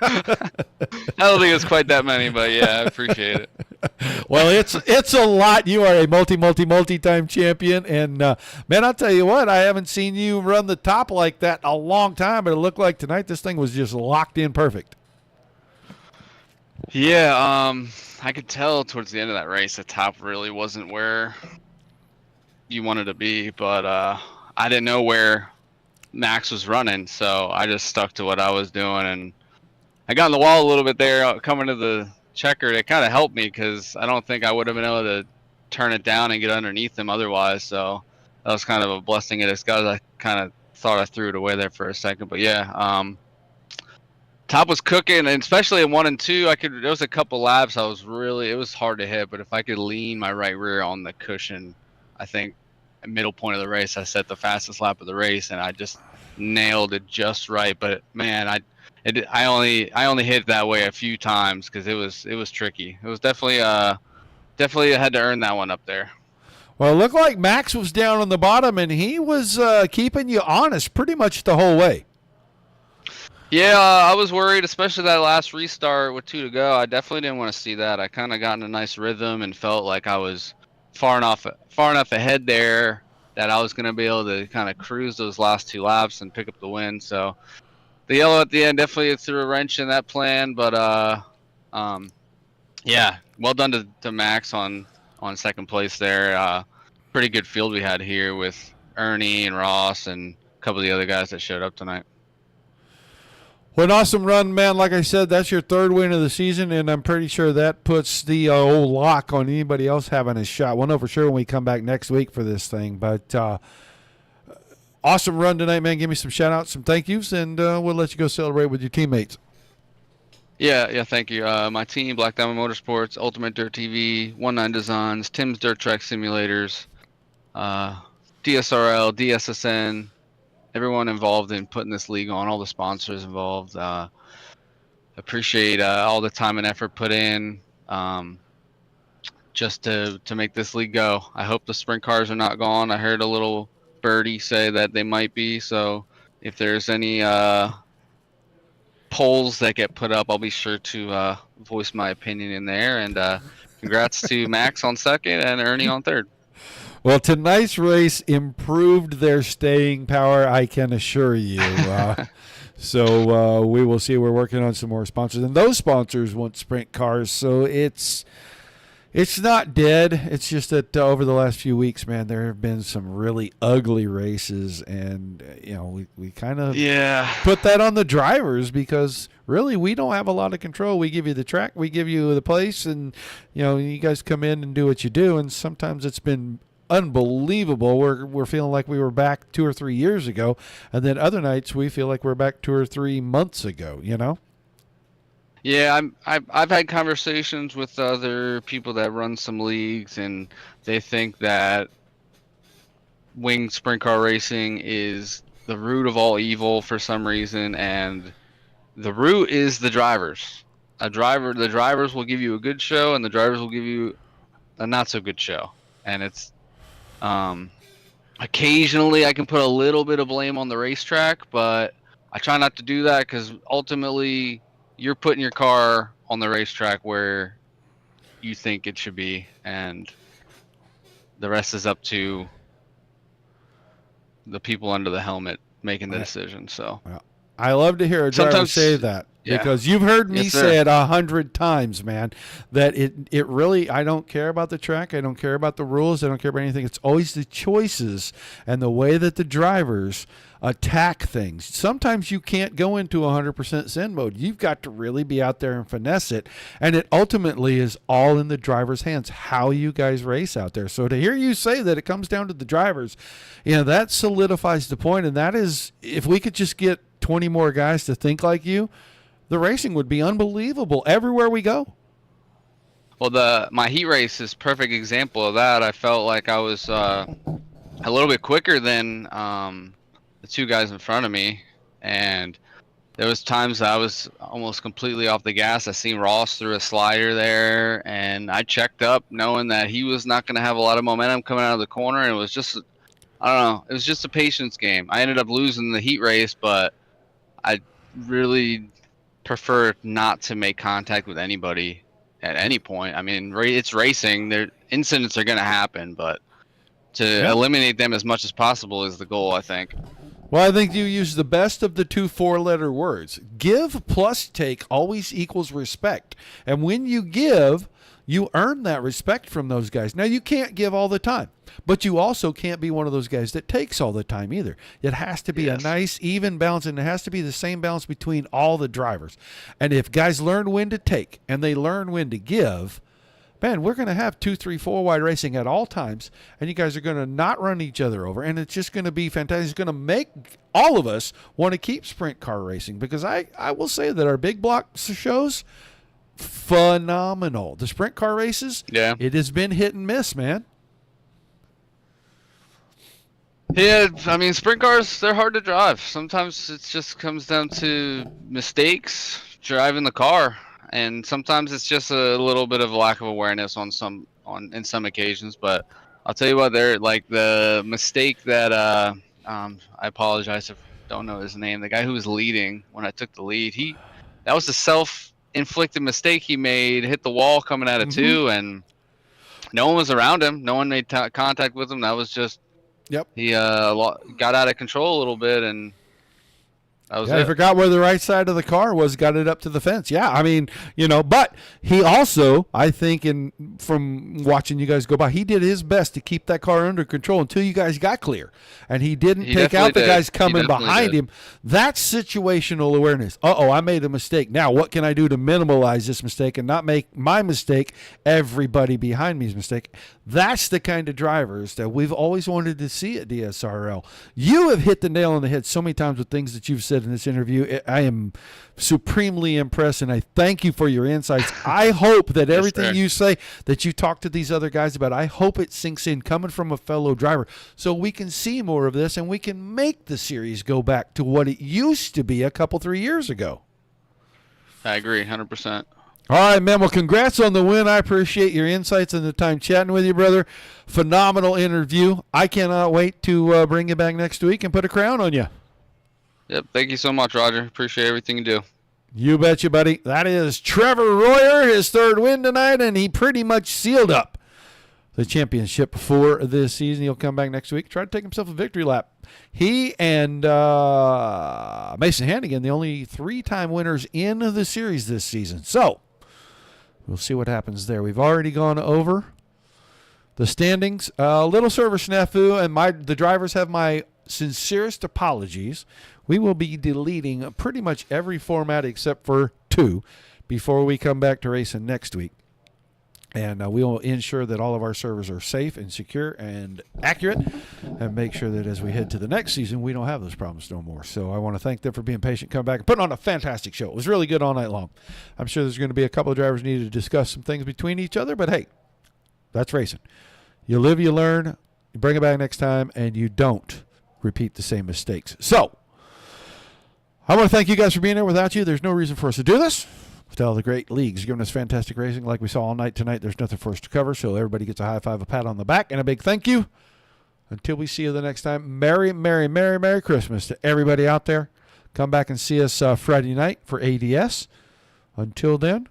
I don't think it's quite that many, but yeah, I appreciate it. Well, it's a lot. You are a multi-time champion, and man, I'll tell you what, I haven't seen you run the top like that in a long time, but it looked like tonight this thing was just locked in perfect. Yeah, I could tell towards the end of that race the top really wasn't where you wanted to be, but I didn't know where Max was running, so I just stuck to what I was doing, and I got on the wall a little bit there coming to the checker. It kind of helped me because I don't think I would have been able to turn it down and get underneath him otherwise, so that was kind of a blessing in disguise. I kind of thought I threw it away there for a second, but yeah, top was cooking, and especially in 1 and 2, there was a couple laps it was hard to hit, but if I could lean my right rear on the cushion, I think at middle point of the race I set the fastest lap of the race, and I just nailed it just right. But man, I only hit that way a few times because it was tricky. It was definitely had to earn that one up there. Well, it looked like Max was down on the bottom, and he was keeping you honest pretty much the whole way. Yeah, I was worried, especially that last restart with 2 to go. I definitely didn't want to see that. I kind of got in a nice rhythm and felt like I was far enough ahead there that I was going to be able to kind of cruise those last 2 laps and pick up the win. So the yellow at the end definitely threw a wrench in that plan, but yeah, well done to Max on second place there. Pretty good field we had here with Ernie and Ross and a couple of the other guys that showed up tonight. Well, an awesome run, man. Like I said, that's your third win of the season, and I'm pretty sure that puts the old lock on anybody else having a shot. We'll know for sure when we come back next week for this thing. But awesome run tonight, man. Give me some shout-outs, some thank yous, and we'll let you go celebrate with your teammates. Yeah, thank you. My team, Black Diamond Motorsports, Ultimate Dirt TV, 19 Designs, Tim's Dirt Track Simulators, DSRL, DSSN, everyone involved in putting this league on, all the sponsors involved. Appreciate all the time and effort put in just to make this league go. I hope the sprint cars are not gone. I heard a little birdie say that they might be, so if there's any polls that get put up, I'll be sure to voice my opinion in there. And congrats to Max on second and Ernie on third. Well, tonight's race improved their staying power, I can assure you. So we will see. We're working on some more sponsors, and those sponsors want sprint cars. So it's not dead. It's just that over the last few weeks, man, there have been some really ugly races, and we kind of put that on the drivers because really we don't have a lot of control. We give you the track, we give you the place, and you guys come in and do what you do. And sometimes it's been unbelievable. We're feeling like we were back 2 or 3 years ago, and then other nights we feel like we're back 2 or 3 months ago. Yeah, I've had conversations with other people that run some leagues, and they think that winged sprint car racing is the root of all evil for some reason, and the root is the drivers. The drivers will give you a good show, and the drivers will give you a not so good show. And it's occasionally I can put a little bit of blame on the racetrack, but I try not to do that because ultimately you're putting your car on the racetrack where you think it should be, and the rest is up to the people under the helmet making the decision. So I love to hear a driver say that. Yeah. Because you've heard me Yes, say it 100 times, man, that it really, I don't care about the track. I don't care about the rules. I don't care about anything. It's always the choices and the way that the drivers attack things. Sometimes you can't go into 100% zen mode. You've got to really be out there and finesse it. And it ultimately is all in the driver's hands, how you guys race out there. So to hear you say that it comes down to the drivers, that solidifies the point. And that is, if we could just get 20 more guys to think like you, the racing would be unbelievable everywhere we go. Well, my heat race is a perfect example of that. I felt like I was a little bit quicker than the 2 guys in front of me, and there was times I was almost completely off the gas. I seen Ross through a slider there, and I checked up knowing that he was not going to have a lot of momentum coming out of the corner, and it was just, I don't know, it was just a patience game. I ended up losing the heat race, but I really prefer not to make contact with anybody at any point. I mean, it's racing. Incidents are going to happen, but to eliminate them as much as possible is the goal, I think. Well, I think you use the best of the 2 4-letter words. Give plus take always equals respect. And when you give, you earn that respect from those guys. Now, you can't give all the time, but you also can't be one of those guys that takes all the time either. It has to be a nice, even balance, and it has to be the same balance between all the drivers. And if guys learn when to take and they learn when to give, man, we're going to have 2, 3, 4 wide racing at all times, and you guys are going to not run each other over, and it's just going to be fantastic. It's going to make all of us want to keep sprint car racing, because I will say that our big block shows, phenomenal. The sprint car races, it has been hit and miss, man. Yeah, I mean, sprint cars, they're hard to drive. Sometimes it just comes down to mistakes driving the car, and sometimes it's just a little bit of lack of awareness in some occasions. But I'll tell you what, they're like the mistake that I apologize if I don't know his name. The guy who was leading when I took the lead, that was a self-inflicted mistake he made. Hit the wall coming out of 2, and no one was around him. No one made contact with him. That was just he got out of control a little bit, and That was Yeah, he it. forgot where the right side of the car was, got it up to the fence. Yeah, I mean, but he also, I think, from watching you guys go by, he did his best to keep that car under control until you guys got clear. And he didn't take out the guys coming behind him. That's situational awareness. I made a mistake. Now, what can I do to minimize this mistake and not make my mistake everybody behind me's mistake? That's the kind of drivers that we've always wanted to see at DSRL. You have hit the nail on the head so many times with things that you've said in this interview. I am supremely impressed, and I thank you for your insights. I hope that everything you say, that you talk to these other guys about, I hope it sinks in coming from a fellow driver so we can see more of this and we can make the series go back to what it used to be a couple, 3 years ago. I agree, 100%. All right, man. Well, congrats on the win. I appreciate your insights and the time chatting with you, brother. Phenomenal interview. I cannot wait to bring you back next week and put a crown on you. Yep. Thank you so much, Roger. Appreciate everything you do. You betcha, buddy. That is Trevor Royer, his third win tonight, and he pretty much sealed up the championship for this season. He'll come back next week, try to take himself a victory lap. He and Mason Hannigan, the only 3-time winners in the series this season. So we'll see what happens there. We've already gone over the standings. A little server snafu, and the drivers have my sincerest apologies. We will be deleting pretty much every format except for 2 before we come back to racing next week. And we will ensure that all of our servers are safe and secure and accurate, and make sure that as we head to the next season, we don't have those problems no more. So I want to thank them for being patient, come back, and putting on a fantastic show. It was really good all night long. I'm sure there's going to be a couple of drivers needed to discuss some things between each other, but hey, that's racing. You live, you learn, you bring it back next time, and you don't repeat the same mistakes. So I want to thank you guys for being here. Without you, there's no reason for us to do this. With all the great leagues giving us fantastic racing like we saw all night tonight, there's nothing for us to cover, so everybody gets a high five, a pat on the back, and a big thank you. Until we see you the next time, Merry, Merry, Merry, Merry Christmas to everybody out there. Come back and see us Friday night for ADS. Until then,